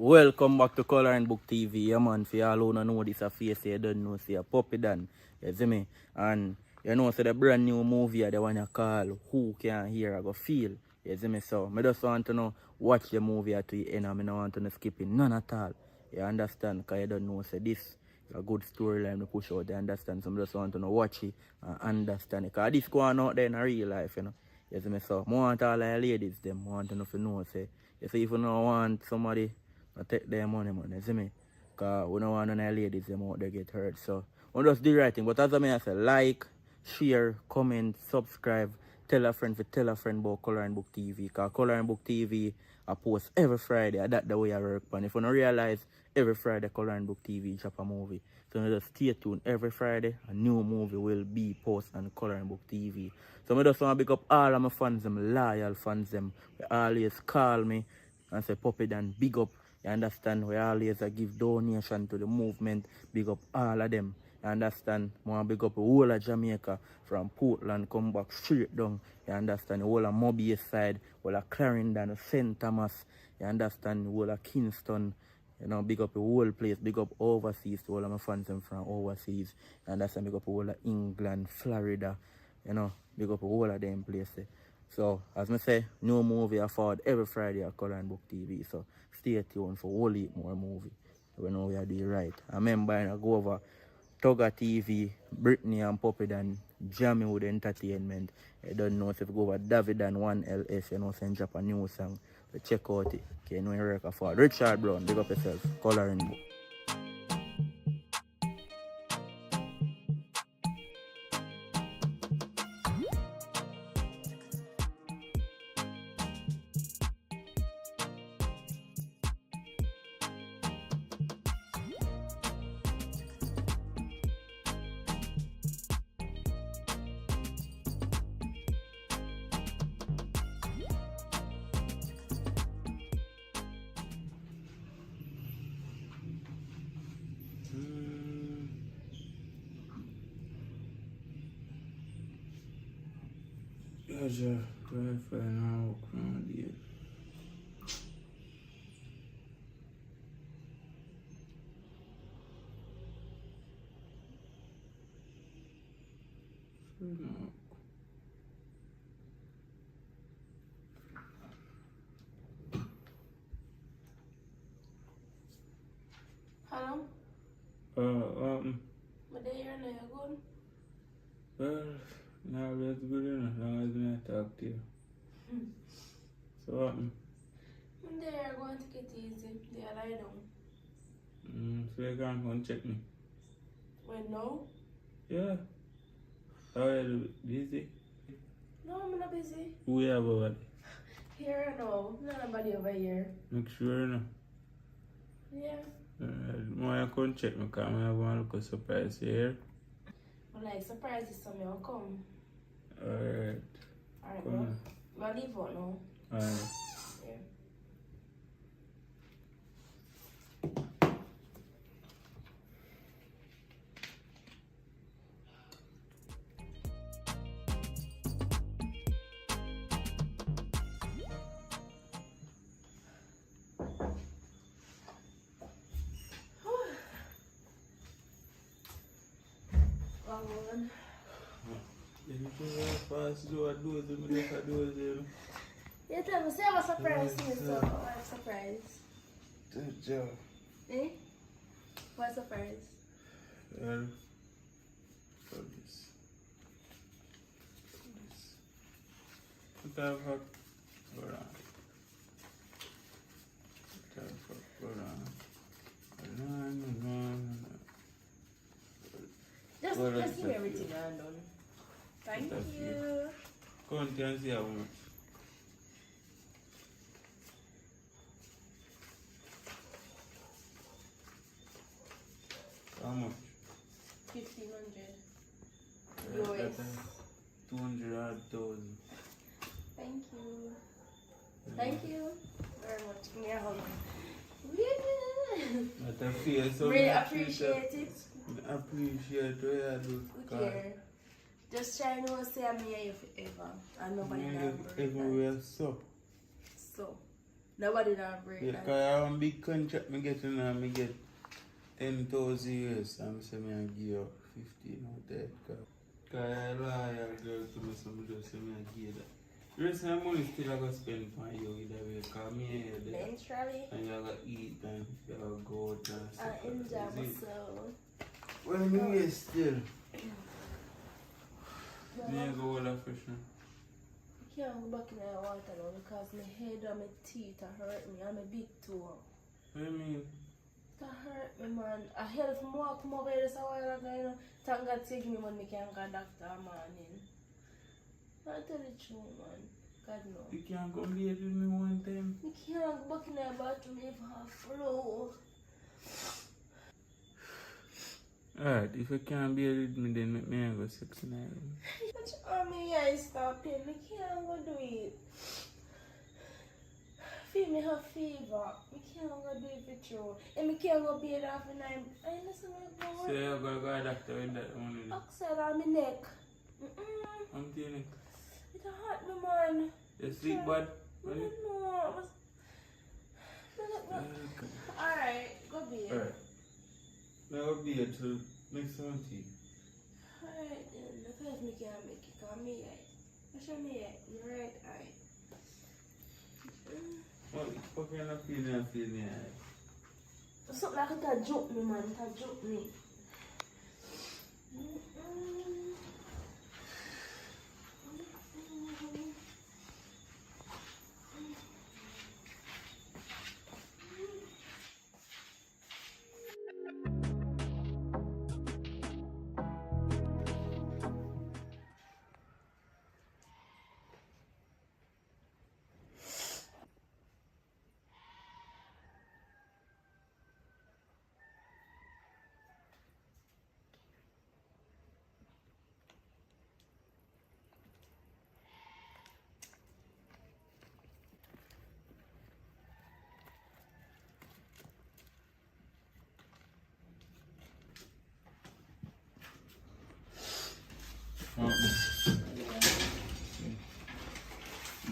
Welcome back to Color and Book TV. Yeah, man, for y'all who don't know this a face, you don't know, see a puppy dan. You see me? And you know, so the brand new movie, the one you call Who Can Hear I Go Feel. You see me? So, I just want to know, watch the movie at the end, and I don't want to skip it, none at all. You understand? Because you don't know, so this is a good storyline to push out, you understand? So, I just want to know, watch it and understand it. Because this going out there in real life, you know. You see me? So, I want all the ladies, them, I want to know, say, you see, if you don't want somebody, I take their money, man, you see me? Because we don't want none of the ladies them out there get hurt. So, we just do the right thing. But as I say, like, share, comment, subscribe, tell a friend about Color and Book TV. Because Color and Book TV, I post every Friday. That's the way I work. And if you don't realize, every Friday, Color and Book TV drop a movie. So you just stay tuned. Every Friday, a new movie will be posted on Color and Book TV. So I just want to pick up all of my fans, them loyal fans, them. They always call me and say, Puppy Dan, big up. You understand? We always give donation to the movement. Big up all of them. You understand? I want to big up the whole of Jamaica. From Portland, come back straight down. You understand? The whole of Mobius side. The whole of Clarendon, St. Thomas. You understand? The whole of Kingston. You know, big up the whole place. Big up overseas. The whole of my fans them from overseas. You understand? Big up the whole of England, Florida. You know, big up the whole of them places. So, as I say, new movie I forward every Friday at Color and Book TV. So, stay tuned for a whole heap more movie. We know we are doing right. I remember I go over Tugger TV, Brittany and Puppy Dan, jamming with entertainment. I don't know if you go over David and 1LS, you know, send drop a new song. So check out it. Okay, you know you work forward. Richard Brown, big up yourself. Color and Book. Ja, för now crowd Hello? My day here now, you good? Well, now that's good enough, as long as I talk to you. So, My day here going to take it easy. They are lie down. so you can't come check me? When no? Yeah. How are you busy? No, I'm not busy. Who we have over there? Here no. Nobody over here. Make sure, you know. Yeah. I come check me, because I have one look surprise here. I like surprises, so I'll come. Alright. Alright, Come bro. on. I'll leave out now. Alright. Yeah. One. Fast do a doze, I make a doze, you know. Yeah, tell me, say I have a surprise to me, so I have a surprise. Good job. Eh? What surprise? Well, for this. Put that back. Hold on. Put that back. Hold on. Just give me everything I'm done. Thank you. Go on and see how much. How much? 1,500 US. 200,000. Thank you. Thank you very much. Give me a hug. But I feel so Really appreciate it. Appreciate what you do. Good care. Just try to say I'm here forever and nobody knows. Everywhere so. So, Nobody not break Yeah, that. because I have a big contract I get now, I get 10,000 years. I'm saying I give you 15 out there. Because I loyal girl to me, so I just say I give that. The rest of the money still I go spend for you either way. Because me here there. Naturally, And you gotta eat and you gotta go out and stuff. I enjoy myself. Well, me still. Me go all that fresh now. I can't go back in the water now because my head and my teeth are hurt me and my big toe. What do you mean? That hurt me, man. I helped him walk come over here this a while ago, you know. Thank God to give me money, I can't go to the doctor, man. I tell the truth, man. God no. You can't go bathe with me one time. You can't go back in the bathroom if I have flu. Alright, if you can't bathe with me, then make me go sex tonight. My eyes stop pain. I can't go do it. Feel me have fever. I can't go do it with you. And I can't go bathe half the night. I listen to my So you're going to go to the doctor with that only? oxide on my neck. I'm telling you. It hurt me, man. You sleep bad? No. Alright, go bathe. Alright. Now I'll be here till next month. Alright then, the first me can't make it, call me eye. I show me eye, my right eye. What kind of feeling I feel in your eye? Something like it joke me, man, it joke me.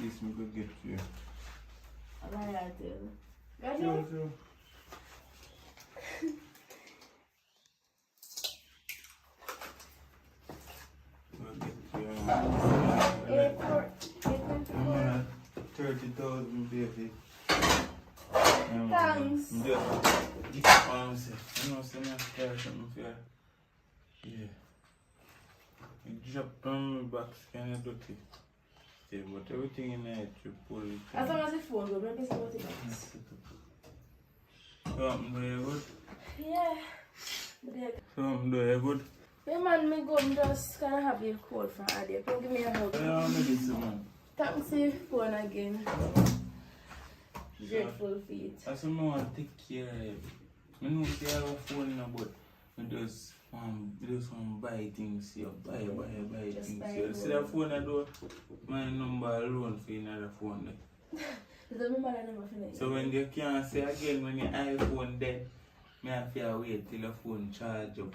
This me go get you. Alright then. Got you? Sure. I'm on 30,000 baby. Thanks. You know, some carry something for you. Yeah. You drop on my box, kind of dirty. Yeah, but everything in there, you pull it. As long as the phone goes, maybe it's not it. Something do you good? Yeah. But Something do you good? yeah, man, me go and just kind of have you cold for a day. Come give me a hug. Yeah, medicine, man. Thanks for your phone again. Grateful for it. That's what I want to take care of you. I know if you have a phone now, but I just buy things here. Buy Just things buy here. it. See that phone I do? My number alone for another phone there. Is that my mother number for me? So when you can't say again when your iPhone dead, I have to wait till the phone charge up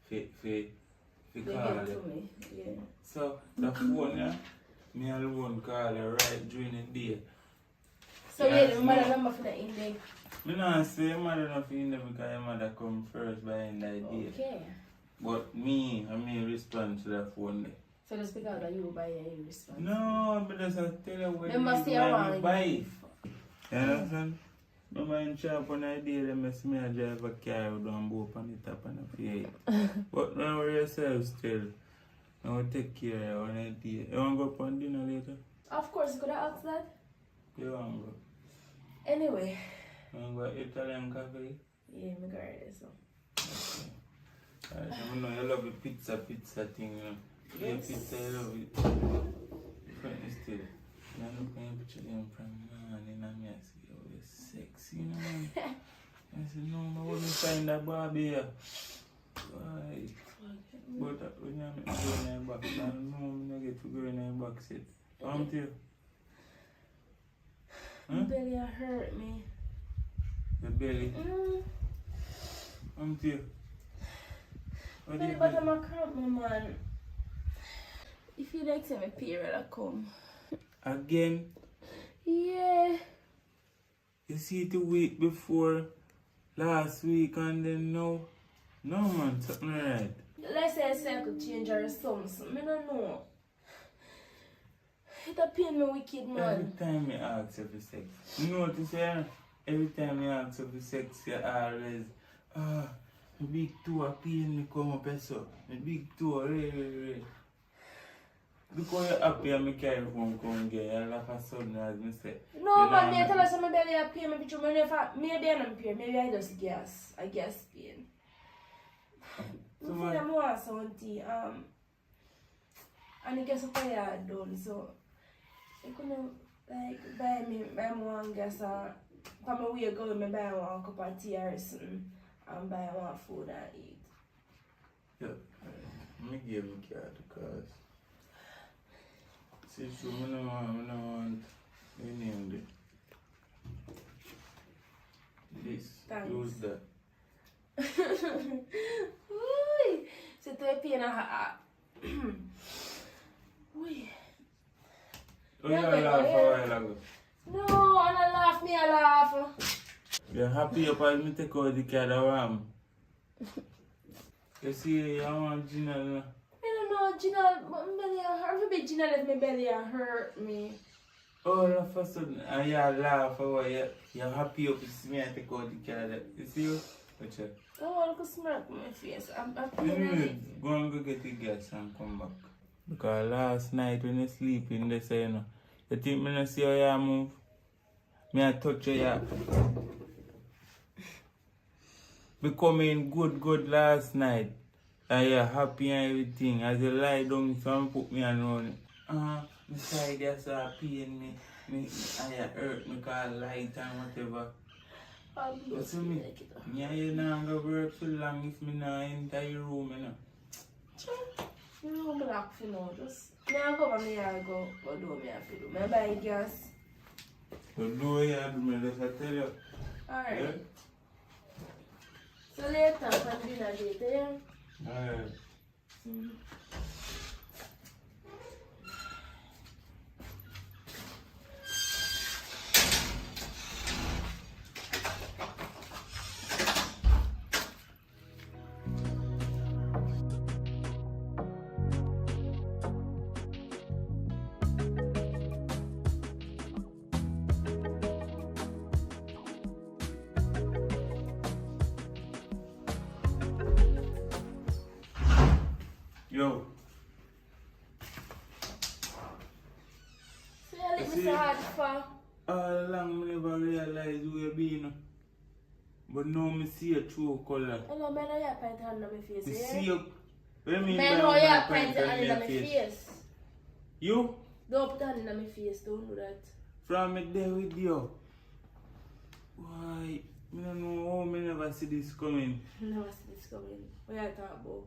for They call get to you. me. Yeah. So the phone yeah, me alone call you right during the day. So yeah, the mother number for the index. I don't say your mother not in there because your mother come first by end of the day. Okay. But me, I mean respond to the phone there. So just because of you buy your response. No, but that's a tell you when Remember stay around. buy it. You understand? Remember in shop on idea they mess me a drive a car with one boat on the top and a feet. But now worry yourself still. I will take care of your own idea. You want to go up on dinner later? Of course, could I ask that? You want to go? Anyway. You want to go Italian cafe? Yeah, me got it so. Okay. Alright, so I know you love the pizza thing, you know. Yeah, Yes. pizza, you love it. Different still. I look at your picture them from morning and I say, oh, you're sexy, you know, man. I said, no, I wouldn't find that Barbie here. Why? But when I go in your box, I don't know when I get to go in your box yet. Aren't you? My belly hurt me. Your belly? Aren't you? What do Belly you bottom a cramp me, man. If you like, say my period I come. Again? Yeah. You see it the week before, last week, and then now. No man, something right. Let's say a cycle change or something. I don't know. It a pain me wicked, man. Every time you ask you for sex, you notice, yeah? Every time you ask you for sex, you always, my big toe a pain me come up so. My big toe, really. Because you're happy and me carry home come get you, all of a sudden, as me say. No, man, me tell us my belly a pain, maybe maybe I'm pain, maybe I just gas. I guess pain. So I feel I'm want something, and I guess what I had done, so I couldn't like buy one gas for my way go, me buy one cup of tea or something and buy one food and eat. Yeah, me give me card because see, so I don't want you name it. This, Thanks. use that. Uy, se te pena Uy. Oh, you laugh a while ago. No, I don't laugh, me I laugh. You're happy about me take out the card around. You see, you want Gina now. I don't know, Gina, my belly hurt. Every bit Gina let my belly hurt me. All of a sudden, and you laugh a while. You're happy up to see me and take out the card. You see you? Watch it. Oh, look at smirk on my face. I'm feeling Go and go get the gas and come back. Because last night when you sleeping, they say, you know, you think me not see how you move? Me I touch your yap. Becoming good last night. And you're happy and everything. As you lie down, some put me around. My side just pain me. I hurt me because light and whatever. You see me? Yeah, you not go work so long if me not enter your room, you know. You know me lock for now. Just me I go and me I go. But do me I feel. Me buy gas. So do what you do, me just I tell you. Alright. Yeah? So later for dinner date, yeah? Alright. Yo. So you let me so hard for? All along I never realized who you been. But now I see your true color. Hello, man, I have paint hand on my face, I yeah? see you. What do you mean Man, by how you have paint paint on hand your on my face? You? Don't put hand on my face, don't do that. From me there with you. Why? I don't know how I never see this coming. Never see this coming. What you talk about?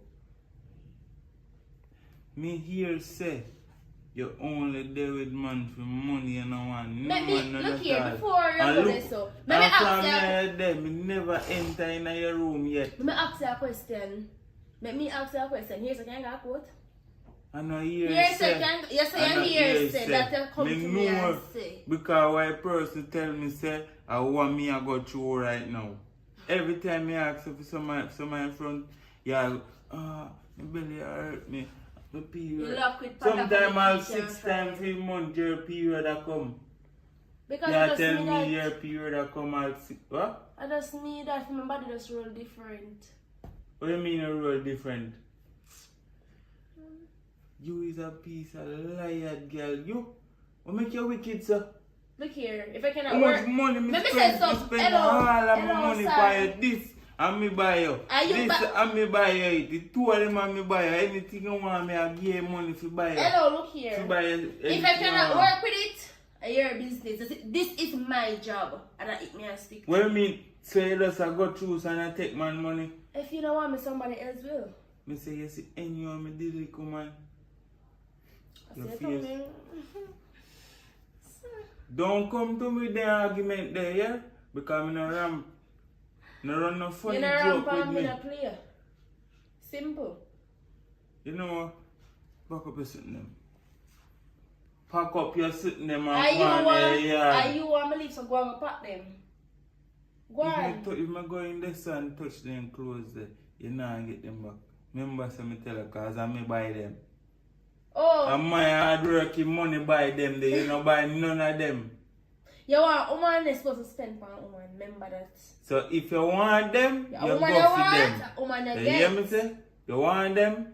Me here say you only there with man for money and no one. No Maybe, man, none look at here, all. before you And go look, there, so. Let me and ask from you. there, me never enter in your room yet. Let me ask you a question. Let me ask you a question. Here's a kind of quote. I know here Here's say. a kind. Yes, I and I hear say say, that you come me to me and know say. because why person tell me say I want me I go through right now. Every time I ask for someone in front, yeah, my belly hurt me. The period. Sometimes I'll 6 times a month your period I come. Because You I just tell me me that. your period I come out 6. What? I just me that my body just roll different. What do you mean a real different? You is a piece of liar girl. You? What make you wicked, sir? Look here, if I How cannot much work. money me Let me spend? say some. Me spend Hello, all of my hello, money sir. buy you this and me buy you. Are you This and me buy you it. The two of them and me buy you. Anything you want me I give you money to buy you. Hello, look here. To buy you If I cannot work with it, your business. This is my job, and I eat me and stick. What do you mean? So you just go through and I take my money? If you don't want me, somebody else will. Me say you see any of me did it come on. Your Say face. to me. Don't come to me with the argument there, yeah? Because I'm no ramp. No run no funny You know, joke ramp with on me. me no play. Simple. You know what? Pack up your sitting them. Pack up your sitting them and Are you go on there, yeah. want me leave so go and pack them? Go on. If I go in the sun, touch them clothes there, you not get them back. Remember, so me tell her, cause I may buy them. Oh. And my hard working money buy them, they you know buy none of them. You want woman is supposed to spend for a woman, remember that. So if you want them, Yeah, you go woman for you want, them. woman you You hear me get. say? You want them?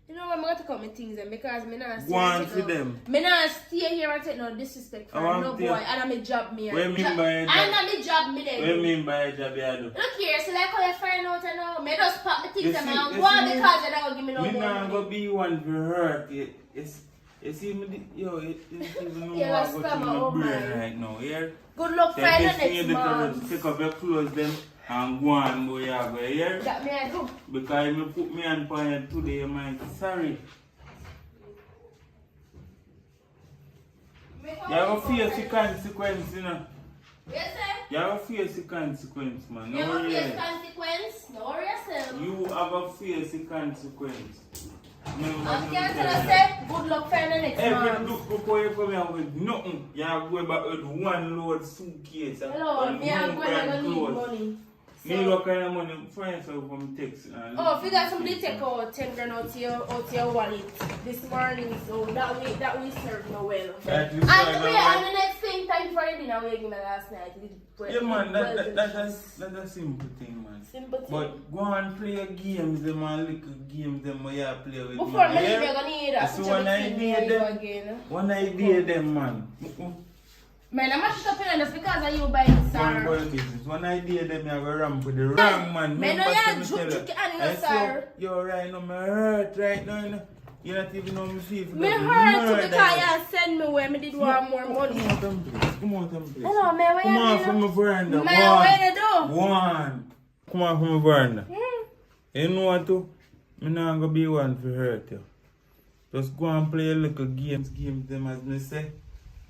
You know what, I'm going to cut my things then because me not Go on for them. Me not stay here and take no disrespect for no boy. And I'm a job me. What do you mean by a job? And I'm a job me then. What do you mean by a job you do? Look here, so like how you find out and all. Me just pop the things You and see- I'm you going see because you don't give me no Me more not money. go be one for hurt. You see me, yo, it even know Yeah, what that's go stomach, through my oh brain my. right now, yeah? Good luck So finding next thing you next do to month. take off your clothes them and go and go here, go here. That me I do. Because you put me on point today, you might sorry. You have a face the consequence, you know. Yes, sir. You have a face the consequence, man. You No have a worry. face consequence. No worry yourself. You have a face the consequence. Remember I'm what going I'm to telling you. say good luck finding next Every month. look before you come here with nothing, you have to go back with one load suitcase and Hello, me I'm no going to brand need clothes. money. Me So- what kind of money friends have from text. Oh, if you got somebody take out 10 grand out your wallet this morning, so that we serve no well. That we And serve we no are well. the next thing time for dinner we gave me last night. Yeah man, that's a simple thing man. Simple thing. But go and play your games, them and little games them where you play with Before me man, leave, yeah? you're gonna need that. So Put one your thing idea there them, again. one idea them man. Man, I'm not up in just because of you buying One sir. boy business. One idea them you have a ramp with the wrong man. Man, no, Remember yeah, say me tell juke you, and you, I sir. say, you're right now, me hurt right now, you know. You not even know me feel for Me that hurt murder too because you. you send me where me did want more money. Come out and please. Come out and please. Hello, man, what Come you on doing? from my veranda. Man, what you do? One. Come on from my veranda. Hmm. You know what to? Me not gonna be one for hurt you. Just go and play a little games them as me say.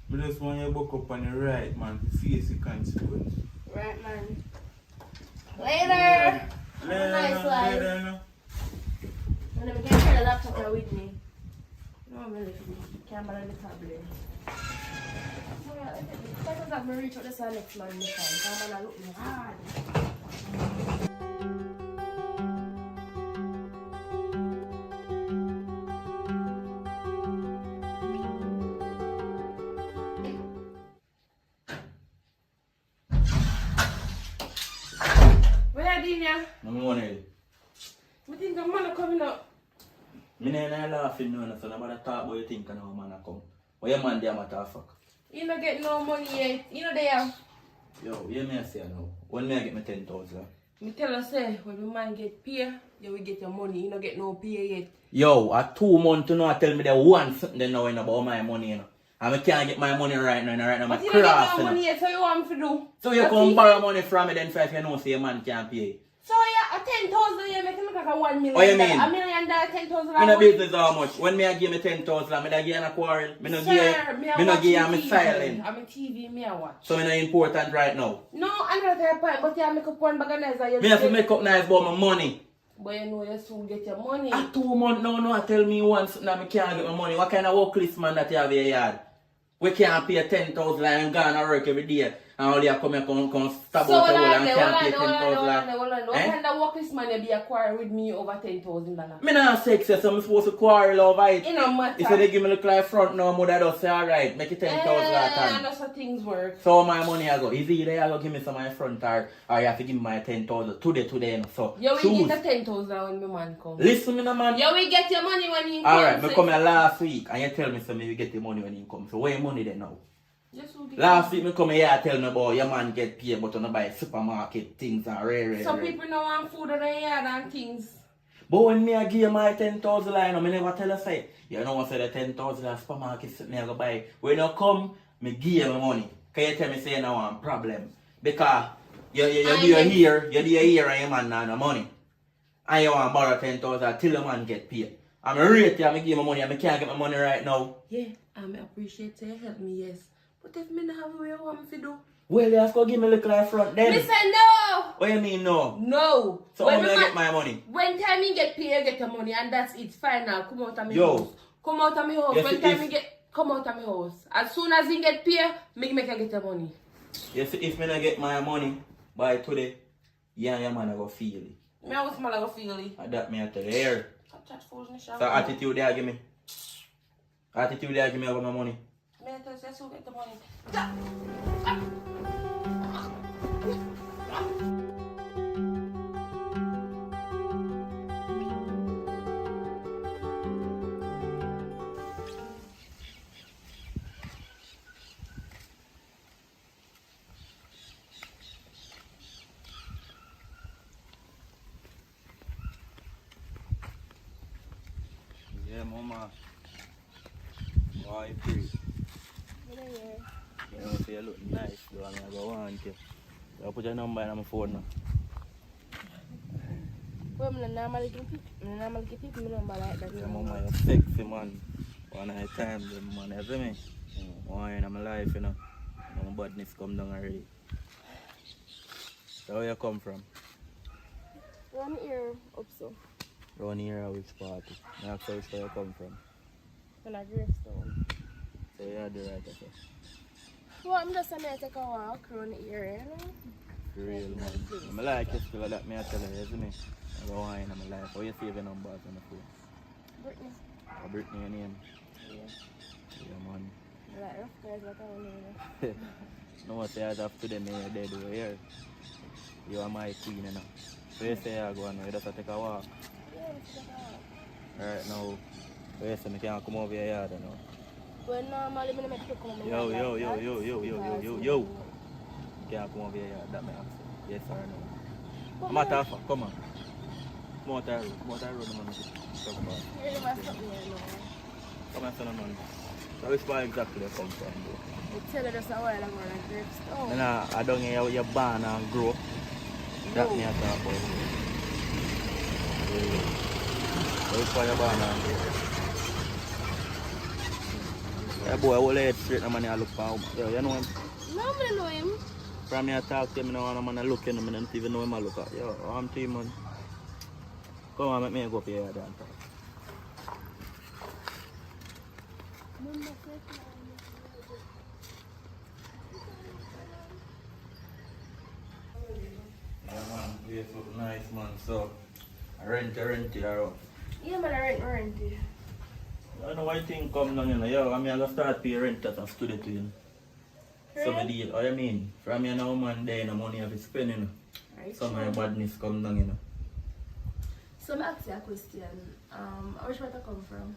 Me just want you to buck up on the right man to face the consequence. Right, man. Later. Have a nice life. Later, no. And then we can carry the laptop here with me. No, I'm really can't balance the tablet. So yeah, let us have me reach out this next man this time. Come on, look me hard. Where are you doing? No money. I think the man coming up. Me nah laughing no, so nobody talk about you think I know man a come. Why your man there matter of fuck? You don't get no money yet. You know they are. Yo, hear me say now. When me I get my 10,000? Me tell her say when the man get pay, you will get your money. You don't get no pay yet. Yo, a 2 months to know tell me they want something they know about my money, you know. And I can't get my money right now, and right now But I'm you don't get cross, no money yet, so you want me to do? So you come borrow money from me then first you know say a man can't pay. So yeah, a 10,000 you make it look like a 1 million. What you mean? $1 million, 10,000. Me no business how much. When me I give me 10,000, me da give you a quarrel. Me no give Sir, me no give you me silent. I'm in TV, me I watch. So me no important right now. No, I'm not that point, but you make up one bag of nice. Me have to make up nice about my money. But you know you soon get your money. A 2 months now, no, tell me once that me can't get my money. What kind of workless man that you have in your yard? We can't pay 10,000 and go and work every day. And all you come here come stab So out the wall hold on, and can't pay hold on. 10,000. What kind of work this man you be acquired with me over $10,000? Me not sex, so I'm supposed to quarrel over it. It don't matter. If they give me look like front now, mother does say alright, make it 10,000 at a time. That's how things work. So my money I go. Is either you go give me some of my front or you have to give me my 10,000 today, you know. So You will choose. get the 10,000 when my man comes. Listen me no man. You will get your money when he comes. Alright, me come here last week and you tell me so me you get the money when you come. So where your money then now? Yes, we'll get Last week me come here and tell me about your man get paid but you don't buy supermarket things and rare. Some people don't want food in their yard and things. But when me I give you my 10,000 line, I never tell you say, you know what say the 10,000 at supermarket me I go buy. When you come, me give you my money. Can you tell me say you don't want problem? Because you here and your man not no money. And you want to borrow 10,000 till your man get paid. I'm rate you, I give you my money and I can't get my money right now. Yeah, I appreciate you help me, yes. But if me not have where you want me to do? Well, you have to give me a little like front then. Me say no! What you mean no? No. So When how me me I man- get my money? When time you get paid, you get your money and that's it. Final. Come out of my Yo. house. Come out of my house. Yes, When time if- you get, come out of my house. As soon as you get paid, make you get your money. You see, if me not get my money, By today, you and your man are going to feel it. Me always smell like a feeling. And that me I tell you here. Stop chat foolishness. So attitude there give me. Attitude there give me about my money. Me I tell you, that's who get the money. Yeah, mama. Why free? You know, say you look nice, though, and I go want you. So I put your number in my phone now. Well, I normally give people my number like that. Yeah, mama, you're sexy, man. One at a time, then, man, you see me? One in my life, you know. My badness come down already. So where you come from? One ear up so. Around here, which party? I ask you where you come from. When I gravestone. So you are the right of it. Well, I'm just going to take a walk around here, you know? Real, man. I like you still that, me I tell you, you see me? I go on in my life. How you save your numbers on the phone? Brittany. Oh, Brittany, your name? Yeah. Yeah, man. I like rough guys, but I don't know. No one say as after them, you're dead over here. You are my queen, you know. So you say I go on, you just have to take a walk. Yeah, let's take a walk. Alright, now, so you say I can't come over your yard, you know. But normally, I'm make you come Yo. You can't come over your yard, that may ask you. Yes or no? Matter of fact, come on. Come out the road, man. Talk about it. You really must stop me, you know. Come on, son of man. So which part exactly they come from, bro? You tell her just a while ago, like gravestone. Nah, I don't hear you're born and grow up. That me I talk about. So which part you're born and grow up? Yeah, boy, I will lay it straight, no man, I look for him. Yo, you know him? No, I don't know him. From me I talk to him, I don't man, I look at him, I don't even know him I look at. Yo, I'm to him, man. Come on, make me go up here and talk. Yeah, man, place look nice, man. So, I rent here. Yeah, man, I rent it. I know why thing come down, you know. Yo, I mean, I go start pay rent as a student, you know. So, my deal, what you mean? From here now, man, there, no money have to spend, you know. Right, Some of sure. my badness come down, you know. So, I ask you a question. Which part I come from?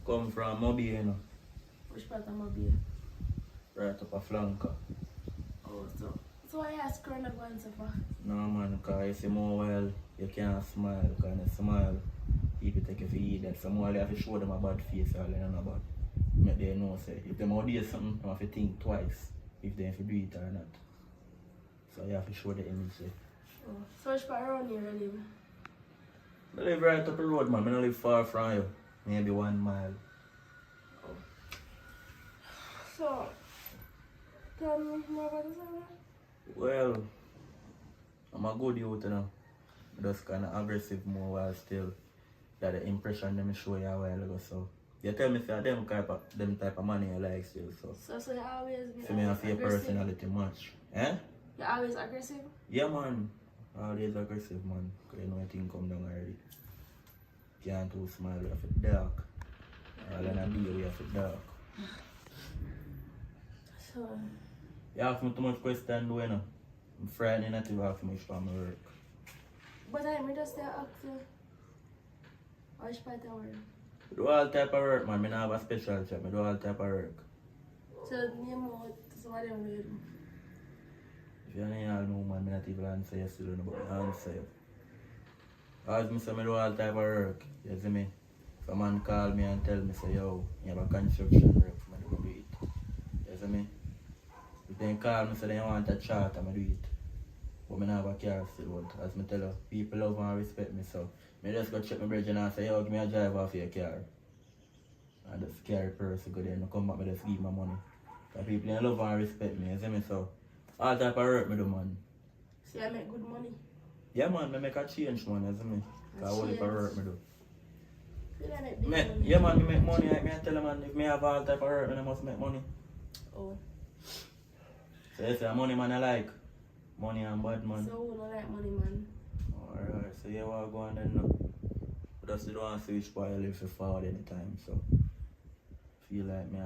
Come from Mobile, you know. Which part of Mobile? Right up a flanker. Oh, so why you ask her not going so far? No, man, because you see more well, you can't smile. Because you smile, people take you for idiot. So, more you have to show them a bad face or they don't know about. Make they know, say, if they want to do something, you have to think twice if they have to do it or not. So, you have to show the image. Say. Oh, so which part around here you live? I live right up the road, man. I don't live far from you. Maybe 1 mile. Oh. So, tell me more about this one. Well, I'm a good youth, you know. I'm just kind of aggressive more while still. That the impression them show you a while ago, so. You tell me, say, them type of money you like still, so. So you always be So me have your aggressive? personality much. Eh? You always aggressive? Yeah, man. Always aggressive, man. Because you know everything come down already. Can't too smile, we have to dark. All in a day, we have to dark. So, You ask me too much question, though, you know. I'm frightened not to ask me for my work. but I just say ask you. Which part of work? I do all type of work, man. I don't have a special job. I do all type of work. So, name what some of them will do. If you don't know, man, I not even answer you still, but I answer you. As I say, I do all type of work. You see me? If a man call me and tell me, say, yo, you have a construction work, I do it. You see me? If they call me, say they want a chart, I do it. But I don't have a car still, but as I tell you, people love and respect me, so I just go check my bridge and I say, yo, give me a drive off your car. And the scary person go there and come back, I just give my money. So people love and respect me, you see me? So all type of work me do, man. See, I make good money. Yeah, man, I make a change, man, you see me? Because all type of work me do. See, I make big Me, money. yeah, man, I make money. I tell you, man, if I have all type of work, then I must make money. Oh. So you say, money, man, I like. Money and bad man. So who don't like money, man? Alright, so you want to go on then now. But just don't want to see which part you live for forward anytime, so feel like me.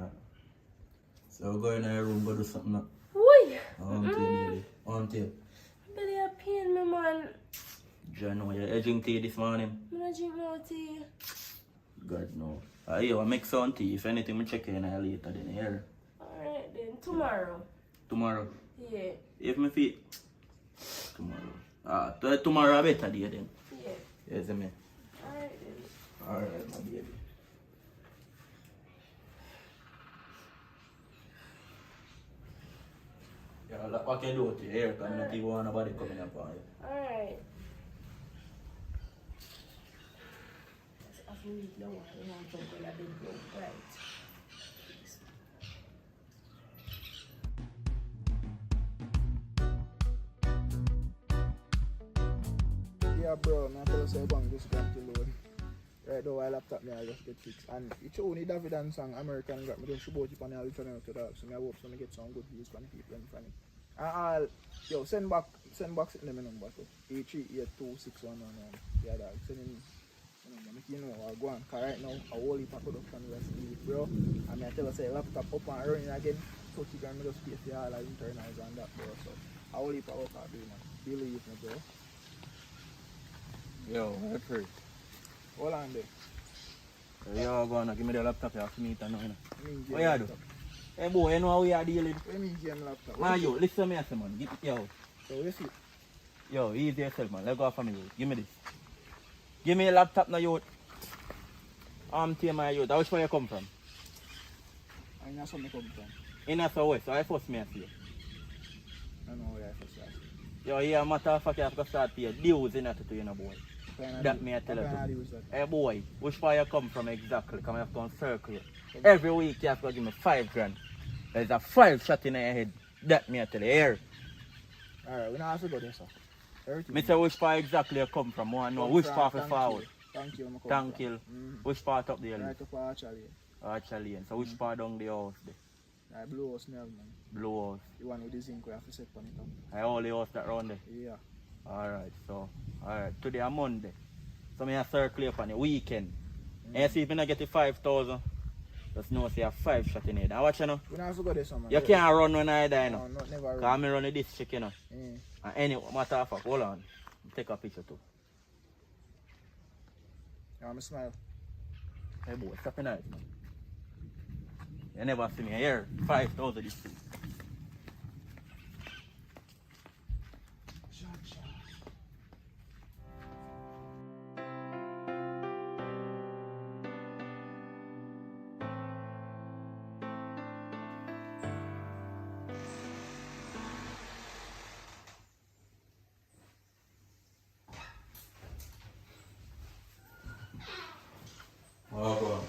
So go in your room, go do something now. Why? On tape. Belly a pain me, man. John, you're edging tea this morning. I'm not drink no tea. God no. Yeah, I make some tea. If anything, I check in later then here. Alright then, tomorrow. Tomorrow. Yeah. If me feel tomorrow. Tomorrow a better day then. Yeah. Yes, me. Alright then. Alright, my baby. Yeah, like what can you do to your hair? Because I don't think want nobody coming up on you. Alright. As we know, I want to go to the bedroom, right? Yeah, bro, I tell you, say, bang, just come to load. Right now, my laptop, me, I just get fixed. And it's only David and song, American got me just shoot it on the channel to that. So I hope so I get some good views from the people in front of me. And all, yo, send back sitting them number to 83826111. Yeah, dog, send him make you know, I'll go on. Because right now, a whole heap of production was needed, bro. And I tell you, say, laptop up and running again. So you can just pay for all the internals and that, bro. So, a whole heap of work I'll do, man. Believe me, bro. Yo, I pray. Hold on there. Yo, go on, give me the laptop here for me to know. What you do? Laptop. Hey boy, you know how we are dealing? What do you mean game laptop? Man, yo, listen to me, I say, man. Yo, So, you see? yo, easy yourself, man. Let go for me, yo. Give me this. Give me a laptop now, yo. Team my youth. Which where you come from? I know something come from. In the southwest, so I first me I see you. I don't know where I first last. Yo, yeah, matter of fact, you have to start pay dues in that to you, know, boy. That me I tell you. Hey boy, which part you come from exactly? Come have to encircle you. Every week you have to give me 5 grand. There's a 5 shot in your head. That me I tell you. Here. Alright, we don't have to go there, sir. Everything. Me say which part exactly you come from. I know which part for forward. Thank you. Thank you. Which part up there? Right up Archery. Archery. So which part down the house there? I blue house now, man. Blue house. The one with the zinc we have to set on it up. I all the house that round there. Yeah. Alright, so today a Monday. So me a circle up on the weekend. And you see if I not get the 5,000, just know say a 5 shot in it. And watch you know. We don't have to go there, sir, man. You can't run when I die, you know. No, not never run. Because I run the district, you know. Mm. And any matter of fact, hold on. Take a picture too. Yeah, I'm smile. Hey boy, stop in eyes, man. You never see me here. 5,000 this week. Oh, go on.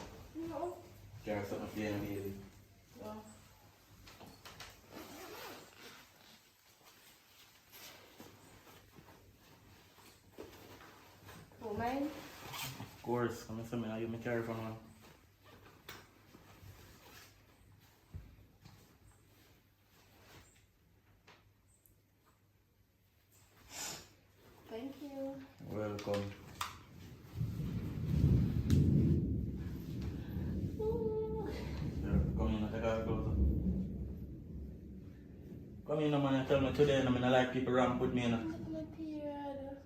No. Carry something for you, baby. No. Oh, mine? Of course, I'm assuming I give me carry from one. Thank you. Welcome. Ooh. Yeah, come in and take our clothes. Come in, man, and tell me today, I mean, I like people ramp with me, you know. Look at my period.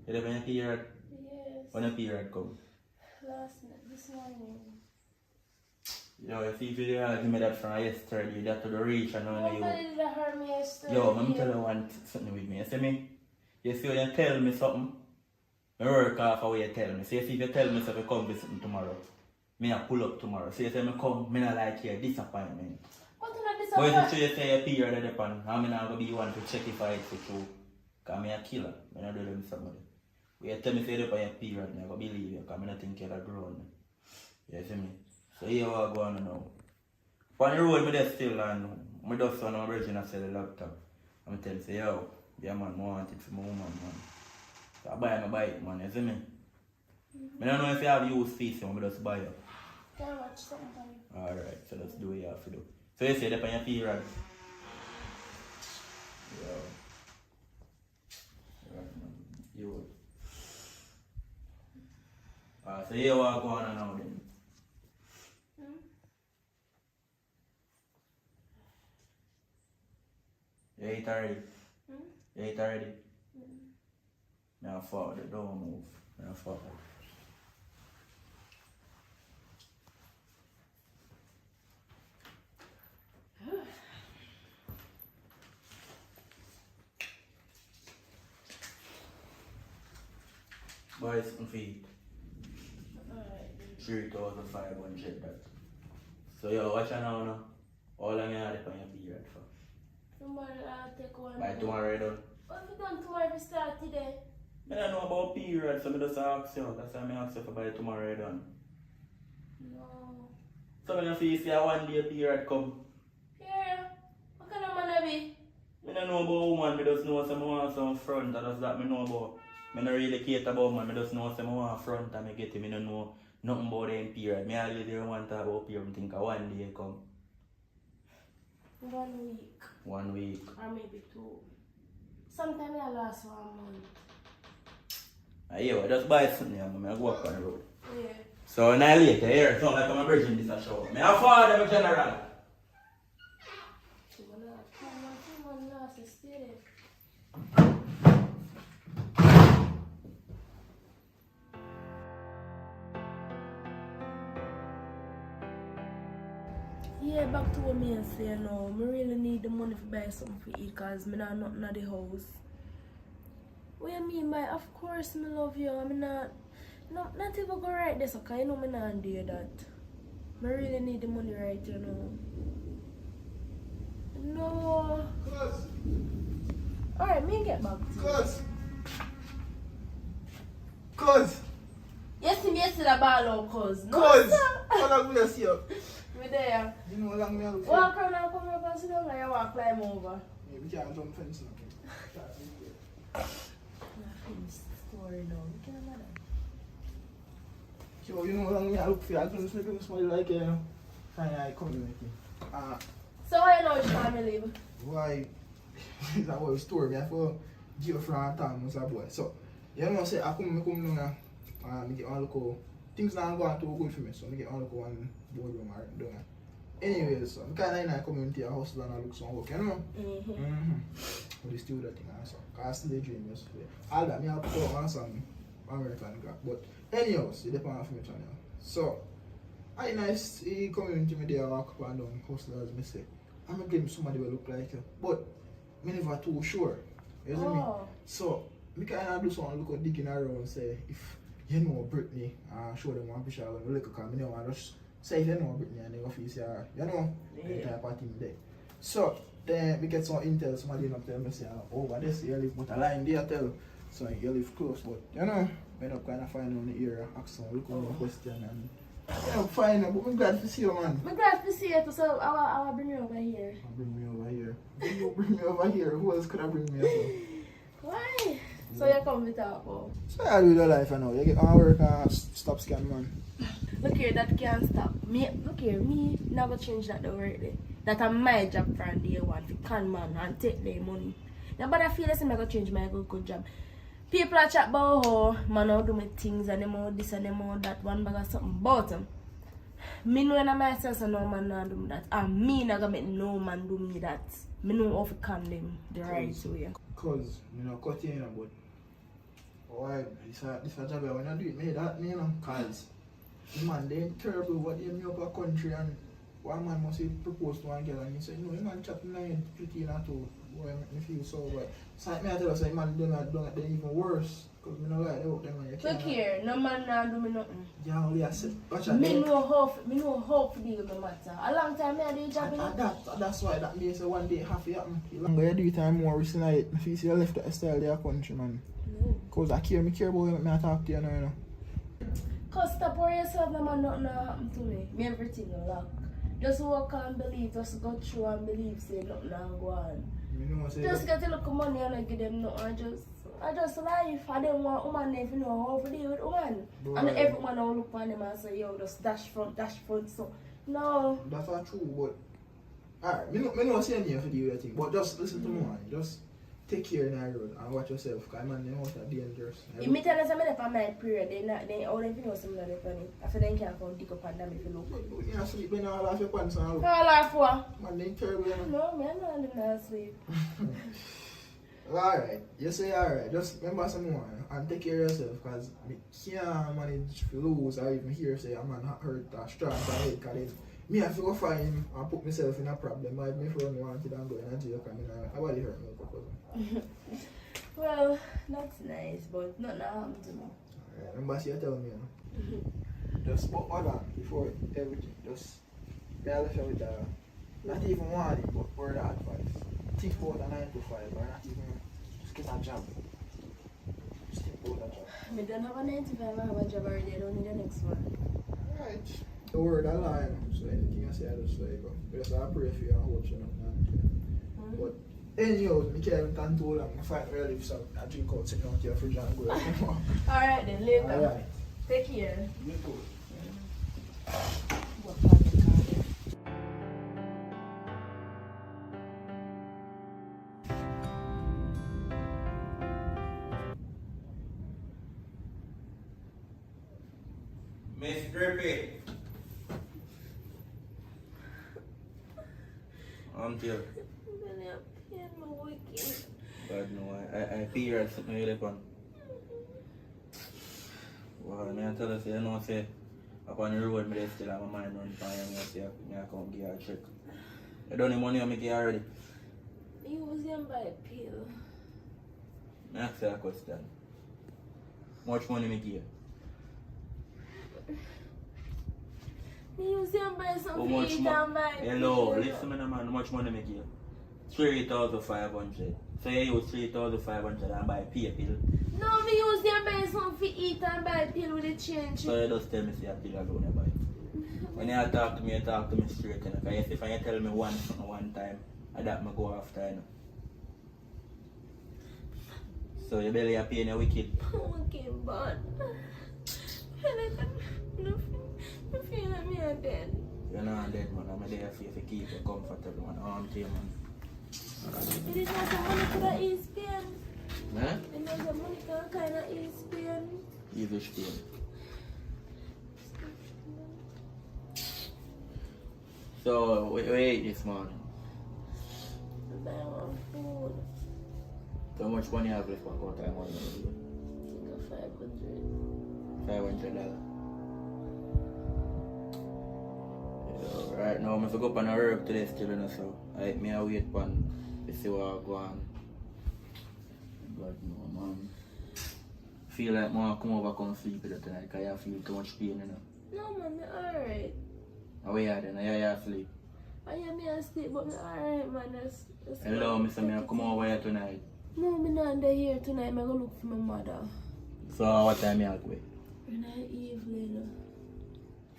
You have any period? Yes. When a period come? This morning. Yo, you see video I give me that from yesterday, you got to the reach and now you. Nobody did hurt me yesterday. Yo, let me tell you one something with me. You see me? You see when you tell me something, I work off how you tell me. So you see if you tell me so you come visit me tomorrow, me I pull up tomorrow. So you say me come, me not like your disappointment. What am I But disappointed? if you say a period at the pan, I'm not going to be one to check if I for true. Because I'm a killer. I'm not doing somebody. When you tell me say you're a period, I'm going to believe you because I don't think you're grown. You see me? So here what I go on now. On the road, I'm there still and I just on my original sell the laptop. I'm telling you, say, yo, yeah man, I want it for my woman, man. So I buy my bike, man, you see me? I don't know if you have used fees, so I just buy it. Can I watch something? Alright, so let's do what you have to do. So you say that on your period? Yo. you. So you walk on now then. You eat already? You eat already? Now forward, don't move. Now forward. Boys, some feet. 3,500 that. So you watch now, no? All I'm gonna have on your period for. Tomorrow I'll take one. By tomorrow done. What if you done tomorrow if you start today? I don't know about period, so I just ask you. That's why I ask you for by tomorrow done. No. So I'm gonna see a 1 day period come. Here, what kind of man I be? I don't know about woman, I just know some want some front, that's that I know about. I don't really care about man, I just know some want front and I get him, I don't know nothing about them period. I always hear one talk about period, I think 1 day come. 1 week. 1 week. Or maybe 2. Sometimes I last 1 month. I just buy something and I go up on the road. Yeah. So now later, here, it's not like I'm a virgin this a show. I have father, I'm a general. Yeah, back to what me and say now. I really need the money to buy something to eat because I not nothing at the house. What you mean by, of course I love you. I mean not even go right this, okay? You know I not do that. I really need the money right, you know. No. Cuz. Alright, me get back to you. Cuz. Yes, me see the ball out, cuz. No, Cuz. sir. How long will you see you? Me there. You know how long me look for? Walk around and come up and sit down and you walk climb over. Yeah, we can't jump fence now. Story now. You can't matter. So you know how long me look for? I don't just make me smile like fine community. So why you know which family live? Why? It's a whole story. Me have to give from Tom was a boy. So you know say I come now. Me get one look. Things not going too good for me, so I get one look one boardroom or doing. Anyways, so I kind of in a community, a house and I look some work, you know? But they still that thing also. Cause I still dream yesterday. All that me have put on some American crap. But anyways, it depends on me channel. So I nice community me there walk up and down hustlers me say. I'm gonna give somebody will look like you. But me never too sure. You see me? So me kinda do something look at digging around say if you know Brittany, show them one picture when we look at me, I just say if you know Brittany and they office here, you know, the type of thing there. So then we get some intel, somebody up tell me say, oh, but this you live, but a line there tell, so you live close, but you know, we end up kind of finding on the area, ask some look on the question and you know, find out, but I'm glad to see you, man. I'm glad to see you, so I will bring you over here. I'll bring me over here. You bring me over here, who else could I bring me over? Why? So you come with talk about? So I do the life I know. You get on work and stop scam, man. Look here, that can't stop. Look here, me never change that already. That I'm my job from day one to con man and take their money. Now, but I feel like I'm going to change my good job. People are chat about how man how do my things and them all this and them all that one bag of something about them. Me know in myself so no man not do me that. And me not gonna make no man do me that. Me know how to con them the right way. Cause you know cut you but why this a job when I do it, me that me you know, cause man they terrible what they make up a country and one man must propose to one girl and he say no, you man chat 9, 15 or 2. Boy, make me feel so bad. So me I tell you say man do not they even worse. Cause me no like they work them man. Look here, no man not do me nothing. Yeah, only I said watch out. Me know how to deal with the matter. A long time I do job that's why that means so one day half it happen. The longer you do it and more risking it. I feel you left that style their country man. No. Cause I care about you, me I talk to you now, you know. Cause stop worrying yourself, no man nothing happen to me. Me everything lock. Just walk and believe, just go through and believe, say nothing go on. You know, Just get a little money and I give them nothing. I just life. I don't want woman if you know how to deal with woman. Boy. And everyone will look on them and say, yo, just dash front, so no. That's not true, but alright, me not saying here for the other thing, but just listen to me, man. Just take care in the road and watch yourself, because man, them out are dangerous. If me tell us I'm in my period, they all if you know something like that. After they can't come dig up on them if you look. You can't sleep when all off your pants and look. All off what? Man, they terrible, you know. No, man, I'm not sleep. Alright, you say alright, just remember some more and take care of yourself, because I can't manage to lose or even hear say a man hurt or strong or head, because me have to go find him and put myself in a problem. My friend wanted and go in a jail because I body hurt me. Well, that's nice, but nothing happened to me. Alright, remember she tell me, you know. Just hold on before everything, just I left you with not even warning, but word of advice. Think about a 9 to 5 or not even just get a job. Just think about a job. I don't have a 9 to 5, I have a job already, I don't need the next one. Alright. The word I lie, so anything I say I just say, because I pray for you and hope you know. But anyhow, I can't even stand too long. I find where I live, so I drink out, sit down to your fridge and go. Alright then, later. Alright. Take care. You too. What part of the car? Miss Grippy. Until. God no, I fear I sit my lip on. Well, I tell us, you know, say, upon the road, I still have my mind run fire, and I say, I come give you a trick. You don't need money on me already? You was going to buy a pill. I ask you a question. How much money me give you? You was going to buy some How much feet money? and buy a pill. Hello, listen to me, man. How much money me give you? 3,500. So you use 3,500 and buy a pill. No, me use them buy some for eat and buy a pill with the change. So you just tell me say a pill alone you buy. When you talk to me straight, you know. Because if you tell me one time, I that me go after, you know. So your belly are paying you wicked. Okay, but I feel like me are dead. You're not dead, man. I'm there for you to keep you comfortable, man. Arm to you, man. It is not the money to the East Pain. Huh? It is not the money to the kind of East Pain. Easy pain. So, we ate this morning. I buy one food. So how much money you have left back out time on you? I think $500. So, right now, I'm going to go up on a work today still, you know, so I wait for to see what I go on. God, no, man. Feel like I want to come over come sleep with you tonight because I feel too much pain, you know. No, man, I'm alright. How are you then? How you sleep? I am here asleep, but I'm alright, man. That's Hello, Mr. Me, come over here tonight. No, I'm not here tonight. I'm going to look for my mother. So what time you go? In the evening.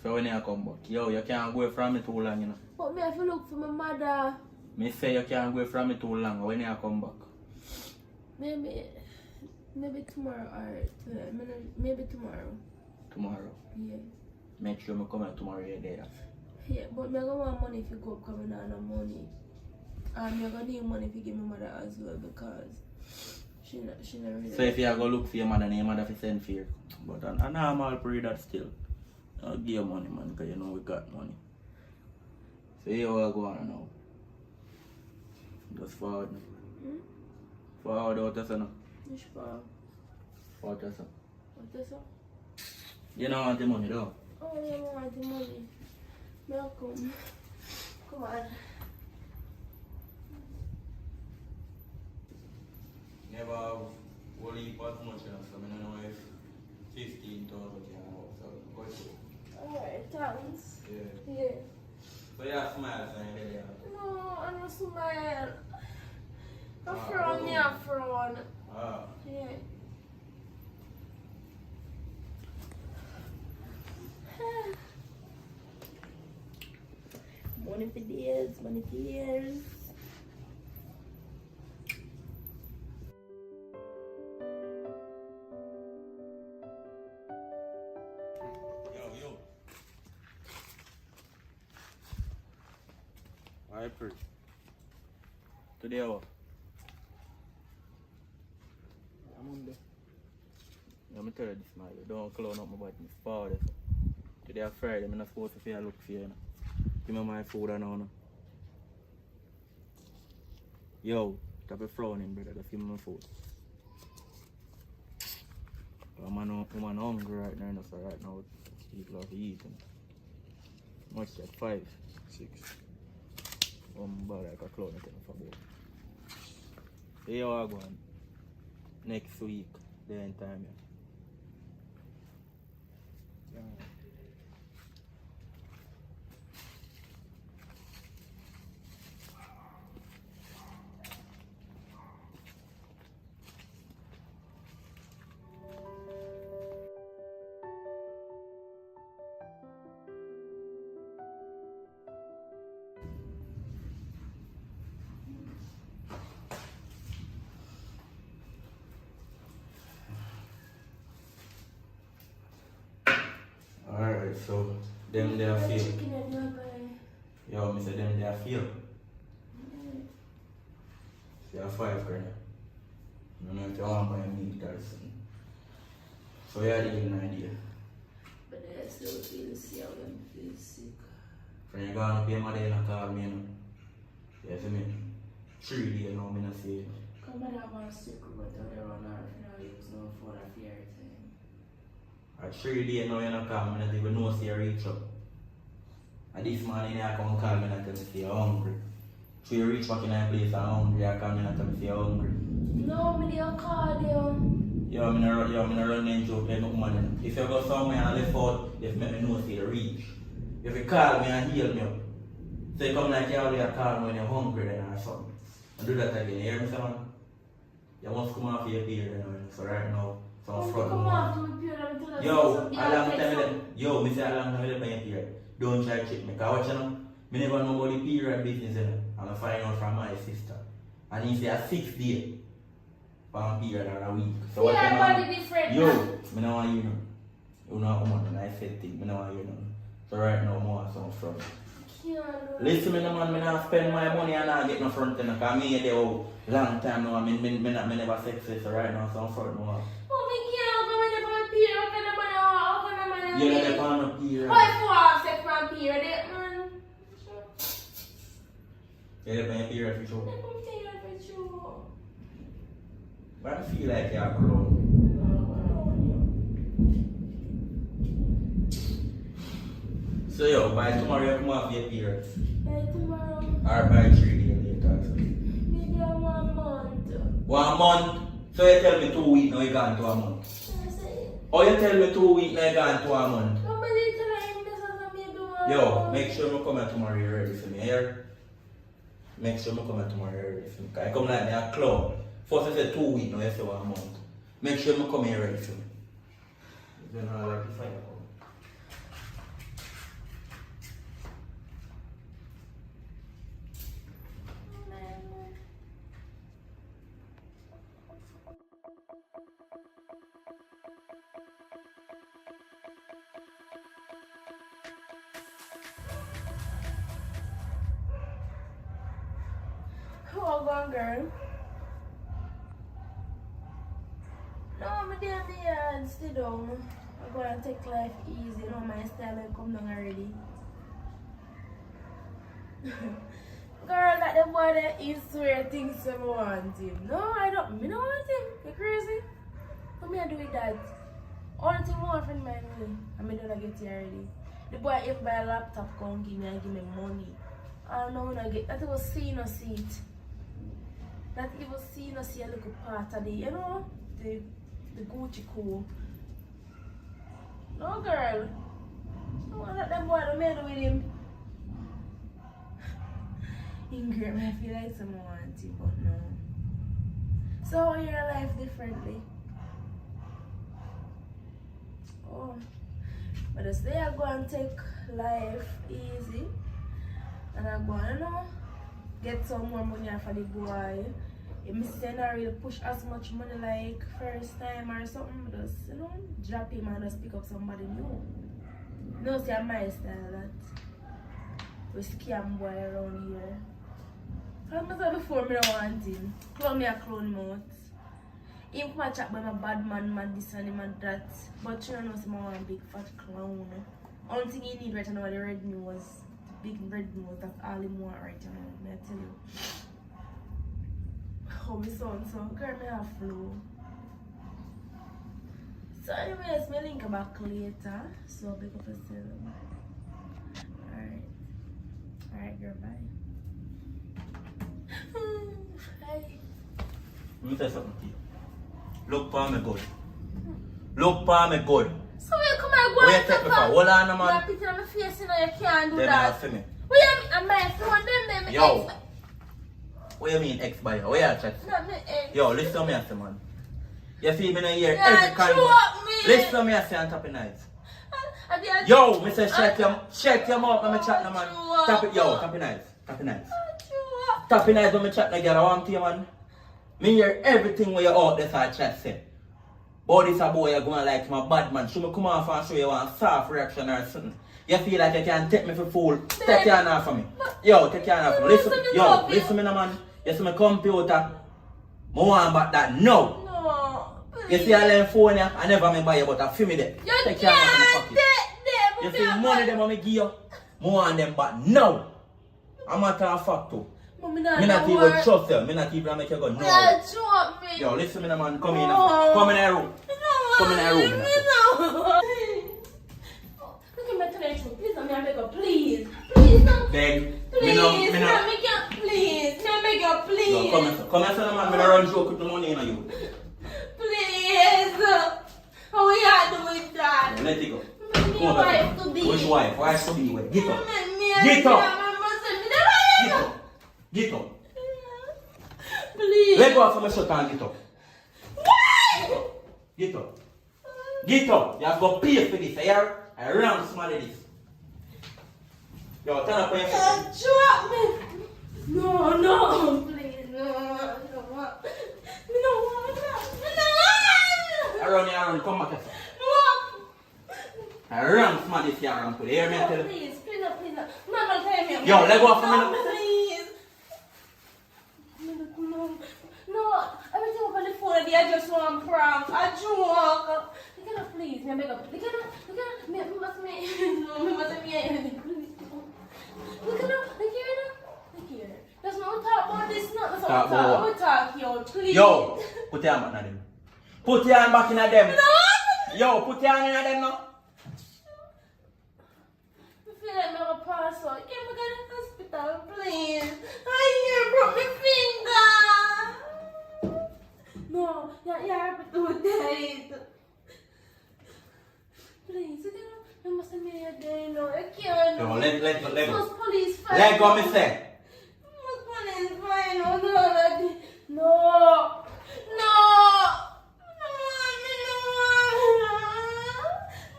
So when you come back? Yo, you can't go from me too long, you know. But me have to look for my mother. Me say you can't go from me too long. When you come back? Maybe tomorrow or maybe tomorrow. Tomorrow? Yeah. Make sure I come out tomorrow you're there. Yeah, but I don't want money if you go coming on no money. And I'm gonna need money if you give my mother as well because she not really. So if you go look for your mother and your mother send for you. But a normal period that still. I'll give you money, man, because you know we got money. So here we go on now. Just forward me. Forward out of now. Which far? Forward of so. What is that? You don't want the money though? Oh, yeah, I want the money. Welcome. Come on. Never have one heap as much, so I don't know if 15,000 so go to. Alright, thanks. Yeah. Yeah. But you smile, so you're there. No, I don't smile. I frown, me a frown. Ah. Yeah. Money for days, money for years. Yo. Alright, today what? Let me tell you this, man. You don't clown up my body. It's Friday. Today is Friday. I'm not supposed to feel look for you. You know? Give me my food and all. Yo, stop your frowning, brother. Just give me my food. I'm hungry right now, so right now people have eaten. Much that 5, 6. But like a clown for both. Here you are going. Next week, the end time. Yeah. Alright, so them there feel. Chicken and your boy. Yo, me say them there feel. See a 5 grand. I don't know if you want to buy meat or something. So you had an idea. But I still feel sick. I feel sick. When you go on up here, mother in call me, you know. You see me? 3 days now, I say it. Come on, I want to sick, but I don't want to use no phone of your time. At 3 days now, you don't call me, I don't even know if you reach up. And this morning, you come call me and tell me say you're hungry. So you reach back in that place and hungry, you call me and tell me say you're hungry. No, me don't call you. Yo, I'm gonna run and joke like no man. If you go somewhere and left out, you make me know say you reach. If you call me and heal me up, so you come like you always call me when you're hungry then or something. And do that again, you hear me, son? You must come off your period now, so right now, some front. Come off my period and tell us Yo, something. a long time, yo, me say a long time on your period. Don't try to check me, cause what you know, me never know about the period business, you know. I'm gonna find out from my sister. And he say a 6 day. For period or a week. So what yeah, you body different. yo, me no want you know. You know how much I said thing, me no want you know. So right now, more some front. Yeah, Listen, me no man, me not spend my money and not get no front end. Cause me there long time now, me never success. So right now, some front more. Oh, me can't go in the period. How can I man? You know the pan of period. How if you have sex from period, man? You know the period for sure. Let me tell you for sure. But I feel like you're grown. So yo, by tomorrow you come off your period. By tomorrow. Or by 3 days later. So. Maybe 1 month. 1 month? So you tell me 2 weeks now you gone to a month? Or you tell me 2 weeks now you gone to a month? Yo, make sure you come here tomorrow you're ready for me, here. Make sure you come here tomorrow you're ready for me. Because I come like me a clown. First I said 2 weeks now you say 1 month. Make sure you come here ready for me. You know I like to fight. Hold on, girl. No, I'm down there and sit down. I'm going to take life easy. You know, my style will come down already. Girl, that the boy that is swear things I want him. No, I don't. Me don't want him. You crazy? What me I do with that? Only thing I want from my money. And me don't get here already. The boy if buy a laptop come give me and give me money. I don't know when I get that. It was see no seat. That even see no see a little part of the, you know, the Gucci cool. No girl. I want that them boy don't made with him. Ingrid, I feel like someone wants him, but no. So your life differently. Oh. But I say I go and take life easy. And I go, you know, get some more money for the boy. If I say not really push as much money like first time or something, just, you know, drop him and just pick up somebody new. No, see, my style that we scam boy around here. As I said before, I don't want him. Clone me a clone him out. Him come and chat about my bad man this and him and that. But you know, see my one big fat clown. Only thing he need right now is the red nose. The big red nose, that's all he want right now. May I tell you. Oh, my son, so girl, me have flu. So anyways, me link back later. So big up yourself. Alright, girl, bye. Bye. Let me tell you something to you. Look for me good. Look for me good. So you come and go Where you and take me for? Hold on, man. you're picking on my face, you know, you can't do Them that. not for me. Where you mean, my phone, them, Yo. What you mean ex buyer? Where you chat? not me ex. Yo, listen to me, I say, man. You see me in a year, Yeah, every kind chew up me. Listen to me, I say, on top of night. I Yo, me say, shut your mouth when me chat, no, man. Chew up. Tap it, yo, tap it nice. Tap it nice. Chew up. Tap it nice when me chat, no, girl, I want to you, man. Me hear everything when you're out there, so I chat, say. But this a boy, you're going like my bad man. Should me come off and show you one soft reaction or something? You feel like you can take me for fool? Take your hand off of me. Yo, take your hand off of me. Listen, yo, listen me now, man. You see my computer? I want back that now. No. You see I learn phone here, I never me buy you, but I feel me there. You Take your hand off can't of my pocket. take You see money them I me give you, I want them back now. I'm a matter of fact too. Mommy, Me not even trust you, me not even make you go no. Yeah, chew up me. Yo, listen me now, man. Come in, No. come in the room. Come in the room. No. Look at my connection. Please, I'm gonna beg you, please. Please, no. Beg. Please, me no. make you, please. Can I beg you, Yo, please? come here, son, man. Me no run joke with the money in you. Please. How we are doing that? Let it go. Me Come on, wife to be. which wife? Wife to be with. Get up. Me Get up. Get Get up. Get up. Please. Let go of my shirt and get up. Why? Get up. Get up. You have to pay for this. I ran somebody this. Yo, turn up on your feet. Drop me. No. Please, no. I don't want. Me no want that. Me no want. Around, come back here. No. I ran somebody this here and put it. Hear me? I tell you. Please. Mama, tell me. Yo, let go of me. Please. No. Everything up on the phone, I just want prank. I joke. You cannot please. Me beg up. You cannot. Me must me. No, me must me. Look here. There's no talk about this. Not the talk. We talk, yo. Please. Yo, put your hand back in them. Put your hand back in them. No. Yo, put your hand in them now. I feel like I'm a pass out. Can we go to the hospital, please? I broke my finger. No, you have to do that. Please, you must have made a day. No, I can't. Yo, let go. Must police find. Let go, me say. Must police find. No.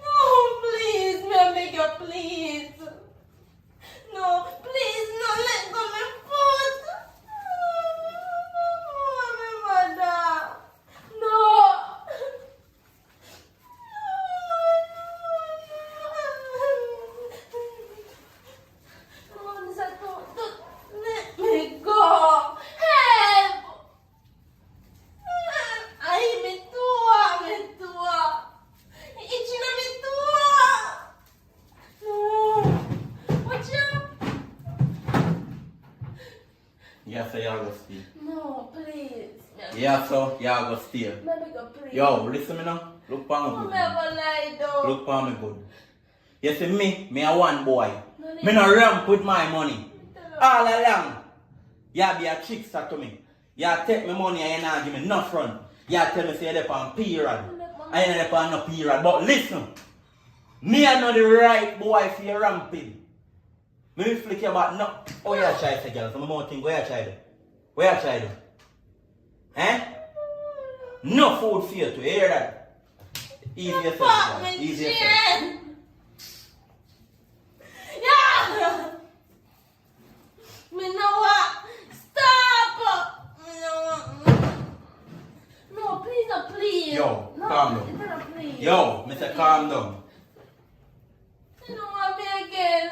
No, please, may I beg you, please. No, please, no, let go my foot. Oh, my mother. No. No, this is don't let me go. Help. Ay, me tua. Itchy na me tua. No. Watch out. Yeah, so y'all go steal. No, please. Yeah, so y'all go steal. Maybe go please. Yo, listen me now. Look for me Oh, good. me man. ever lie down. Look for me good. You see me a one boy. Me no ramp with my money. All along. You be a trickster to me. You take me money and you not give me no front. You tell me say you're on period. I ain't on no period. But listen. Me I know the right boy for your ramping. Me will flick you back no. Oh yeah, try to girl. Some more thing. Where you try to? Where you try to? Eh? No food for you to hear that. Easy yourself. Fuck girl. me, Easy yourself. Jen. Yeah. Me know what? Stop. Me know what? No, please, no, please. Yo, no, calm down. No, please. Yo, Mr. Calm down. You don't want me again.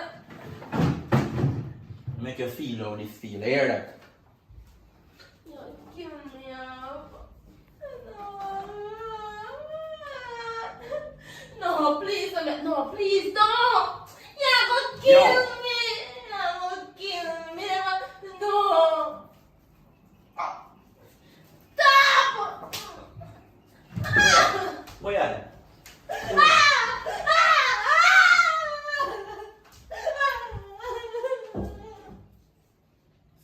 Make you feel how this feel. Hear that? Yo, kill me up. I know. No, please don't. You're gonna kill me. You're gonna kill me. No. Stop. Where are you?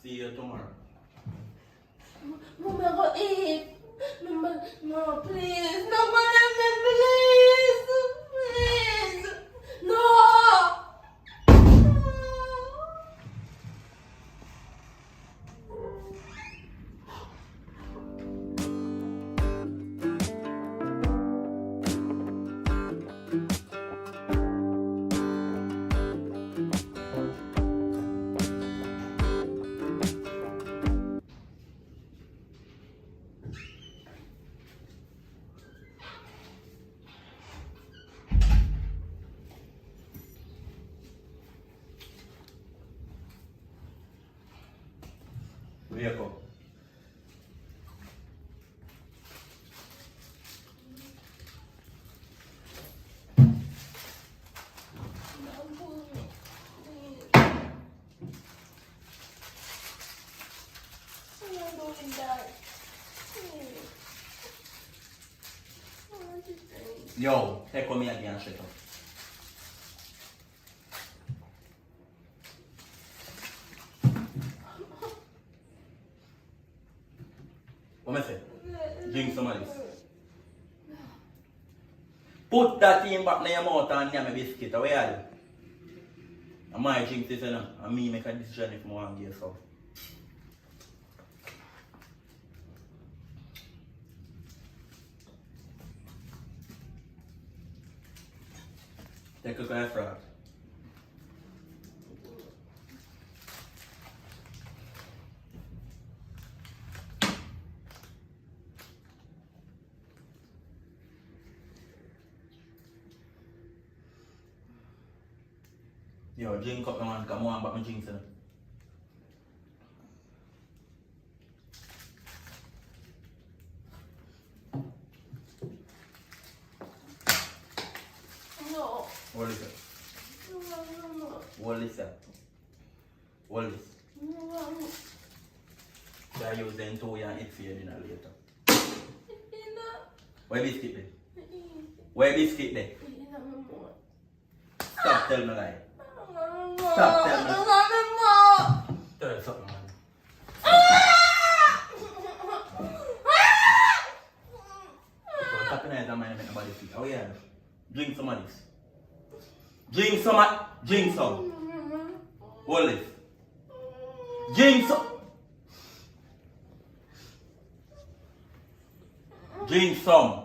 See you tomorrow. Mama, go eat. Mama, no, please. No, Mama, please. Please. No. Where you go? Yo, take me again, shut up. What am I say? Drink some of this. Put that thing back in your mouth and give me biscuit. Where are you? I might drink this, you know, and me make a decision if I want to give some. Take a glass of Yo, drink up, man. Come on, but my drinks in it. No. What is it? No. What is it? What is it? No. I use them to and eat for you dinner later. Where biscuit then? Where biscuit then? Stop telling me lie. Stop telling me. Tell her something, man. So tap in the mind and make nobody see. Oh yeah. Drink some of this. Drink some. Hold it. Drink some. Drink some.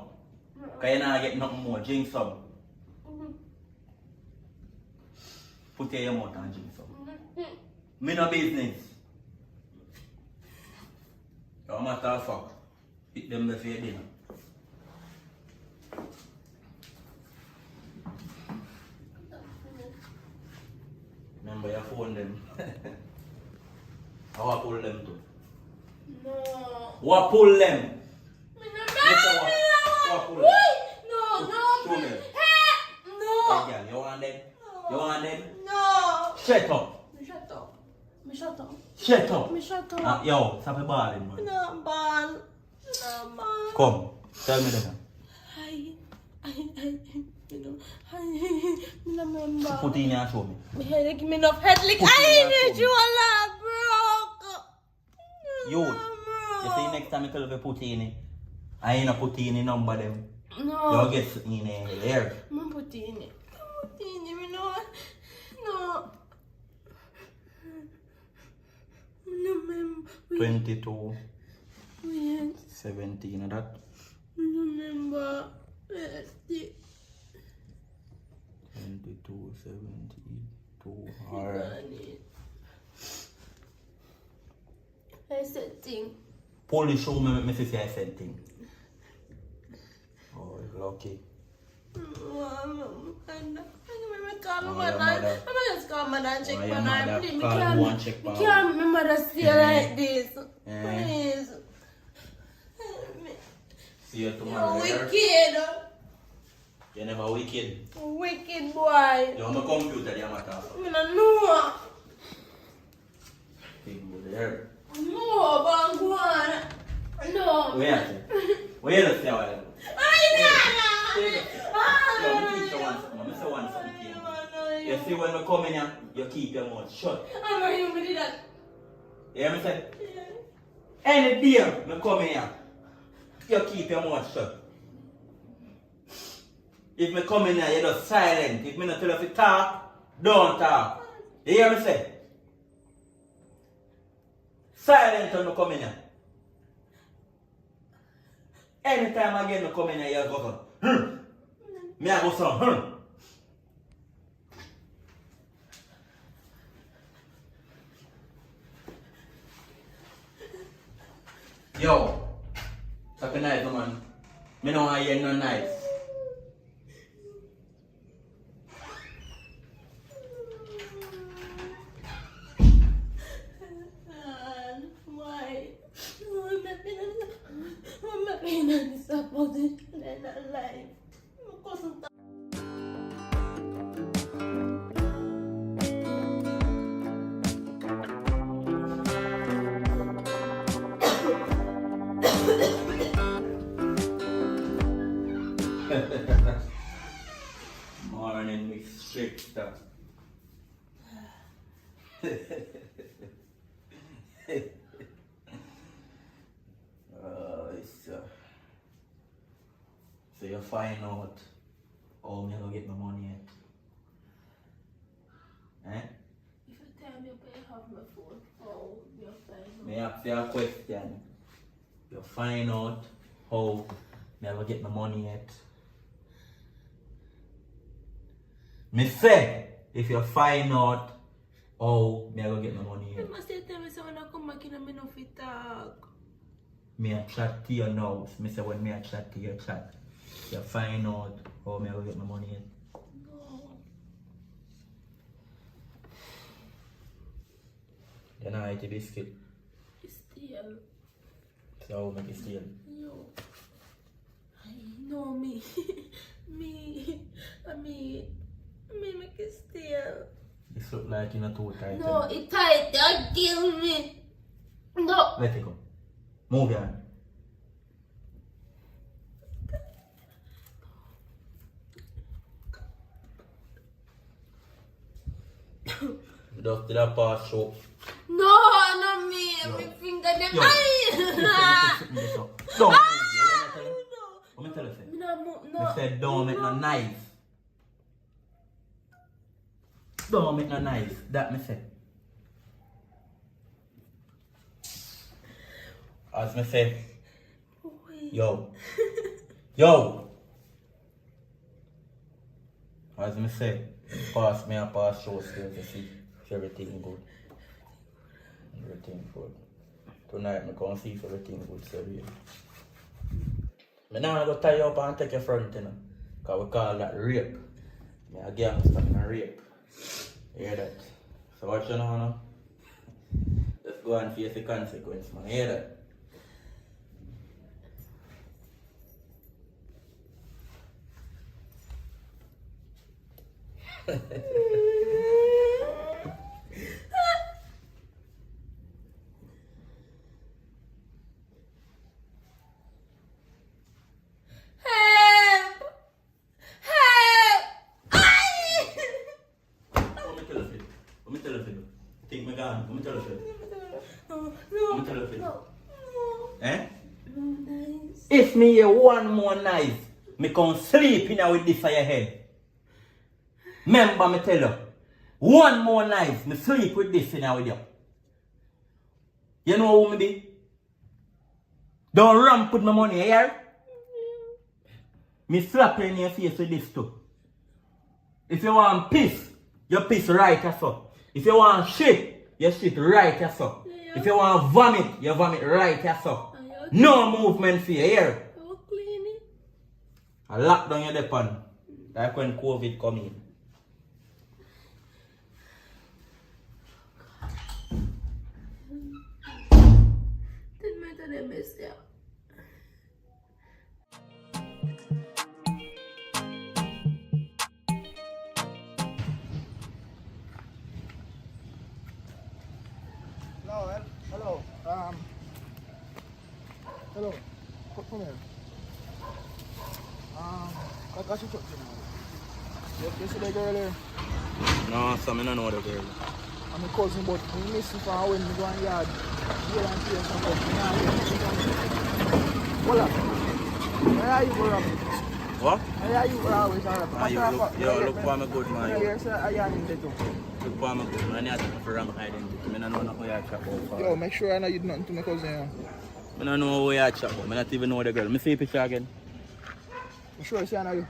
Because you're not getting nothing more. Drink some. Put your mouth and drink some. Me no business. No matter of fuck. Pick them the for your dinner. Remember you phone them. How I pull them too? No. What pull them? No. Hey girl, you want them? You want them? No. Shut up. Shut up. Yo, stop the balling, man. No ball. Come, tell me that. Remember. Put in and show me. My head give me enough head lick. I need you a lot, bro. You see next time I tell you to put in it. I ain't put in the number them. No. You get in there. I'm put in it. Me know. No. Remember. 22, Yes. 17 and that. Remember. 22, 72. Alright. I said thing. Polish show me make me see I said thing. Oh, lucky. I'm mother. just call my dad check Oh, your my mother dad. Please, call you and check me for can't my mother stay like this. Please. See you You're tomorrow. wicked. You never wicked. Wicked boy. You want my computer, you matter. I don't know. Big boy there. No, but go on. No. Where? Where you say what? I You see when we come in here, you keep your mouth shut. I'm not even with that. You hear me say? Any day me come in here, you keep your mouth shut. If me come in here, you just silent. If me not tell you to talk, don't talk. You hear me say? Silent when me come in here. Anytime again me come in here, you go on. Me I go son. Yo, talk nice, man. Me no want hear no nice. Why? I'm not being disappointed in that life. Morning, Miss Trickster. So you find out how me gonna get my money yet? Eh? If you tell me I have my phone, oh, you're fine. Me ask you a question. You find out how me ever get my money yet? Me say, if you find out how me ever get my money You yet? must tell me someone I come back in a minute for talk. Me a chat to you now. Me say when me a chat to you, chat. You find out how me ever get my money yet? No. You know how to biscuit. Still. So how make it steal? No. I know me. me make it still. This look like you're not too tight. No, it tight. That kill me. No. Let it go. Move your hand. Just did a pass through. No, not me. Yo. My finger them. Yo. Ay! Don't move. No. Let me tell you. Me no move. I No. said don't make no noise. Don't make no noise. That me say. As me say. Yo. Yo. As me say. Pass me a pass show still to see if everything good. Everything good. Tonight I can see if everything good, so yeah. I now go tie you up and take your front, you know. Because we call that rape. Me a gangster in a rape. You hear that? So what you know now? Let's go and face the consequence, man. You hear that? Help! Help! Ay! Let me tell you. Let me tell you. Think me gone. Let me tell you. No, Let me tell you. no, Eh? no, nice. If me hear one more knife, me can sleep in with this on your head. Remember me tell you. One more knife, me sleep with this in with you. You know who me be? Don't run put my money here. Me slap you in your face with this too. If you want piss, you piss right as so. If you want shit, you shit right as so. If you want vomit, you vomit right as so. No movement for you here. I'll clean it. I lock down your depon. Like when COVID come in. Didn't matter they messed up. What got you talking about? You see the girl here? No, so I don't know the girl. I'm a cousin, but we miss him from when we go on yard. Here and here some stuff. Hold up. Where are you, bro? What? Where are you, bro? Always are. Look for me good, man. Here, sir, I am in there too. Look for me good, man. I have to wrong identity. I don't know who you chat about. Yo, make sure I know you do nothing to my cousin. Yeah. I don't know who you chat about. I don't even know the girl. Let me see the picture again. Make sure I see I know you.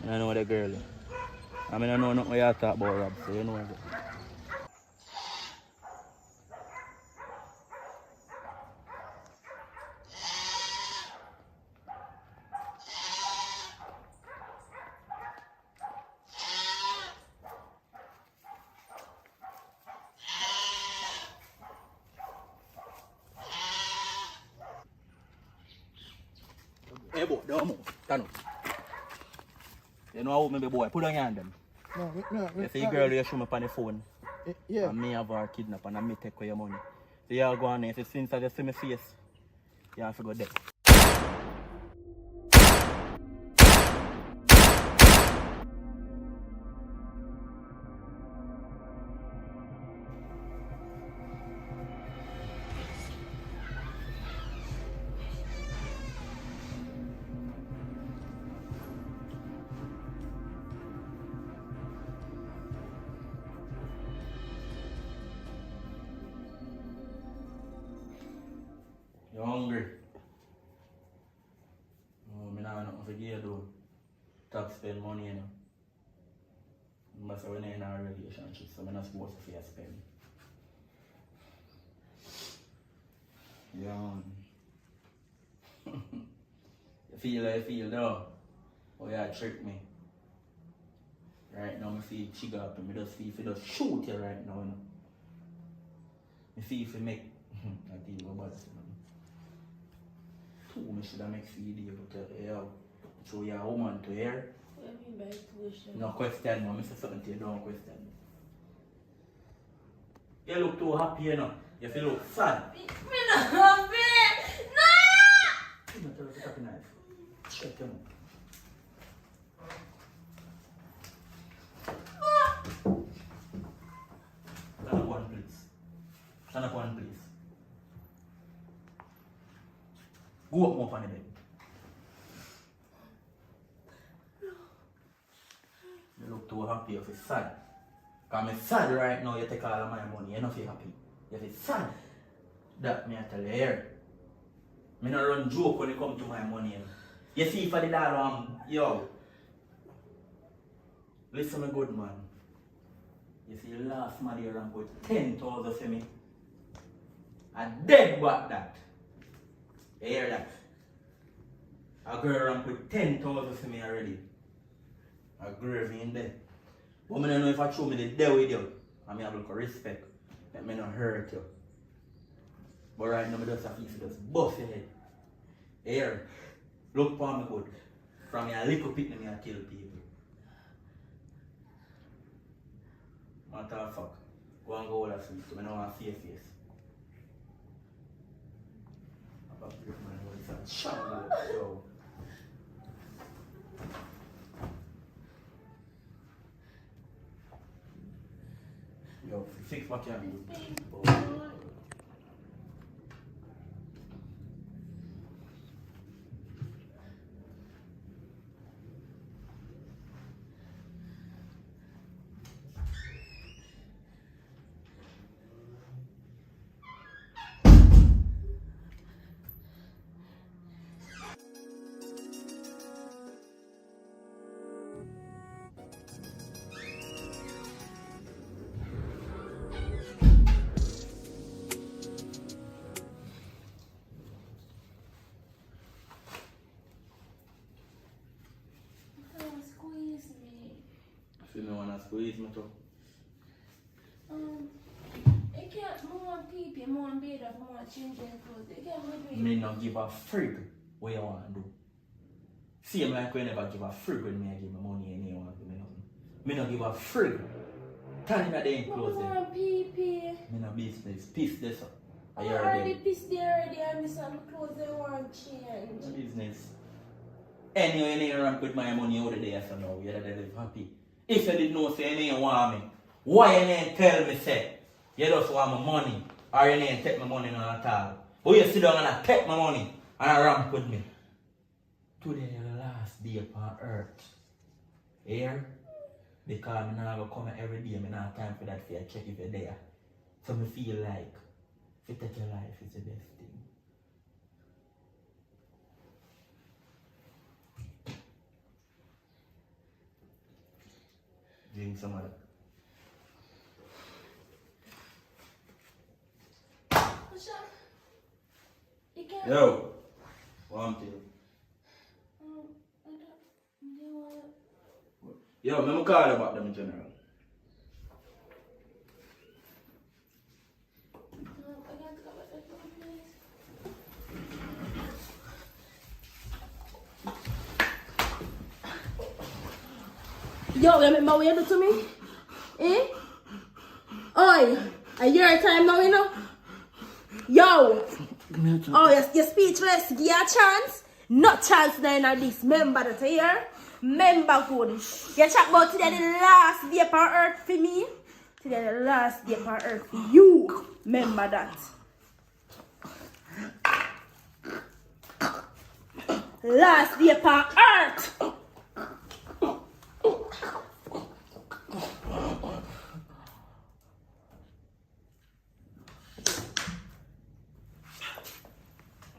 I don't know the girl. I mean, I know nothing you talk about, Rob, so you know it. Hey, boy, don't move. Stand up. You know how me be boy? Put on your hand them. No. You see the girl you show me on the phone. Yeah. And me have her kidnapped and me take away your money. So you go on there. So since I just see my face, you have to go there. You hungry? Oh, I don't have nothing to give you though. Stop spend money, you know. But we're not in a relationship, so I'm not supposed to feel spend. Yeah. You feel how you feel though? Oh yeah, trick me. Right now I feel chigga up and I just feel if you just shoot you right now, you know. I feel if you make I tell you about it. Two, I should have make video to yo. So you're a woman to hear. What do you mean by tuition? No question, no. I say something to you, don't question. You look too happy, you know. You feel look sad. Me not happy! No! You know, tell us to happy knife. Check you know. Stand up one, please. Stand up one, please. Go up more on the bed. You look too happy, you feel sad. Because I'm sad right now, you take all of my money, you don't feel happy. You feel sad. That me I tell you here. I don't run joke when it comes to my money. You see for the dollar, yo. Listen me good man. You see last month you ran put 10,000 for me. I dead what that. You hear that? A girl ran put 10,000 for me already. A gravy in there. But I don't know if I show me the day with you. I have a look of respect. Let me not hurt you. But right now I just have to just bust your head. Here. Look for me good. From your little picnic I kill people. Matter of fact. Go and go all that sweet. I don't want to see your face. I'm about to break my nose. Yo. Yo, fix what you do. If you want to squeeze me too. I can't more people, more bed of more changing clothes. I can't Me not give a frig what you want to do. Same like we never give a frig when me give me money and you want to do nothing. Me not give a frig. Turn in the enclosed more there. people. Me no business. Piss this up. I already pissed there already and this on the clothes I want change. No business. Anyway, you ain't ramp with my money out of there, so now you're live happy. If you didn't know, say you ain't want me, why you ain't tell me, say, you just want my money, or you ain't take my money none at all. But you sit down and take my money, and I ramp with me. Today is the last day upon earth. Here? Because I'm not going to come every day, I'm not have time for that for you check if you're there. So I feel like, if you take your life, it's the best thing. Drink some of that. What's up? You can't. Yo, one thing. Yo, let me call about them in general. Yo, you remember what you do to me? Eh? Oi, a year time now, you know? Yo! Oh, you're speechless. Give you a chance? No chance now in this. Remember that here? Remember good. You chat about today the last day upon earth for me. Today the last day upon earth for you. Remember that. Last day upon earth.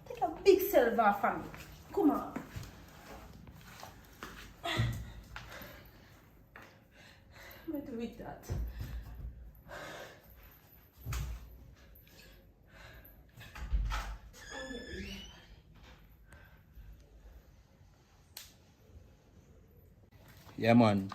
Take a big silver from me. Come on. I'm going to read that. Yeah, man.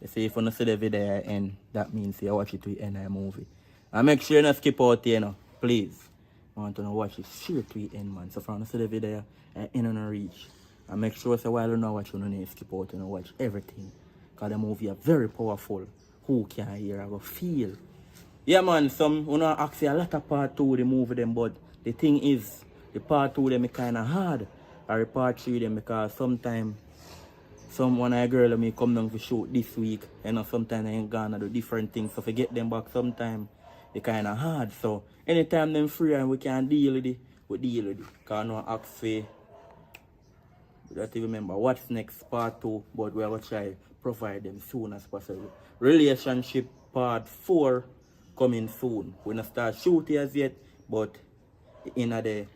You see, if you don't see the video end, that means you watch it to the end of the movie. And make sure you don't skip out here, you know. Please. I want to watch it straight to the end, man. So if you don't see the video and end on reach. And make sure so while you know watch, you don't need to skip out and watch everything. Because the movie is very powerful. Who can hear, I go feel. Yeah, man, some, you know, actually a lot of part 2 the movie them, but the thing is, the part 2 them is kind of hard. Or the part 3 them, because sometimes one of the girls may come down to shoot this week, you know, sometimes I ain't gonna do different things. So if I get them back sometime, they kinda hard. So anytime them free and we can deal with it, we deal with it. Cause no ask for, we have to remember what's next part 2, but we will try provide them soon as possible. Relationship part 4 coming soon. We not start shooting as yet, but in the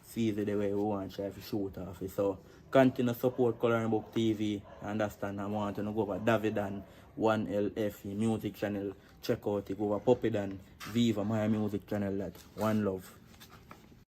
season the way we want to try to shoot off it. So continue to support Coloring Book TV. Understand I want to go over David and 1LF music channel. Check out it. Go over Puppy and Viva my music channel. That one love.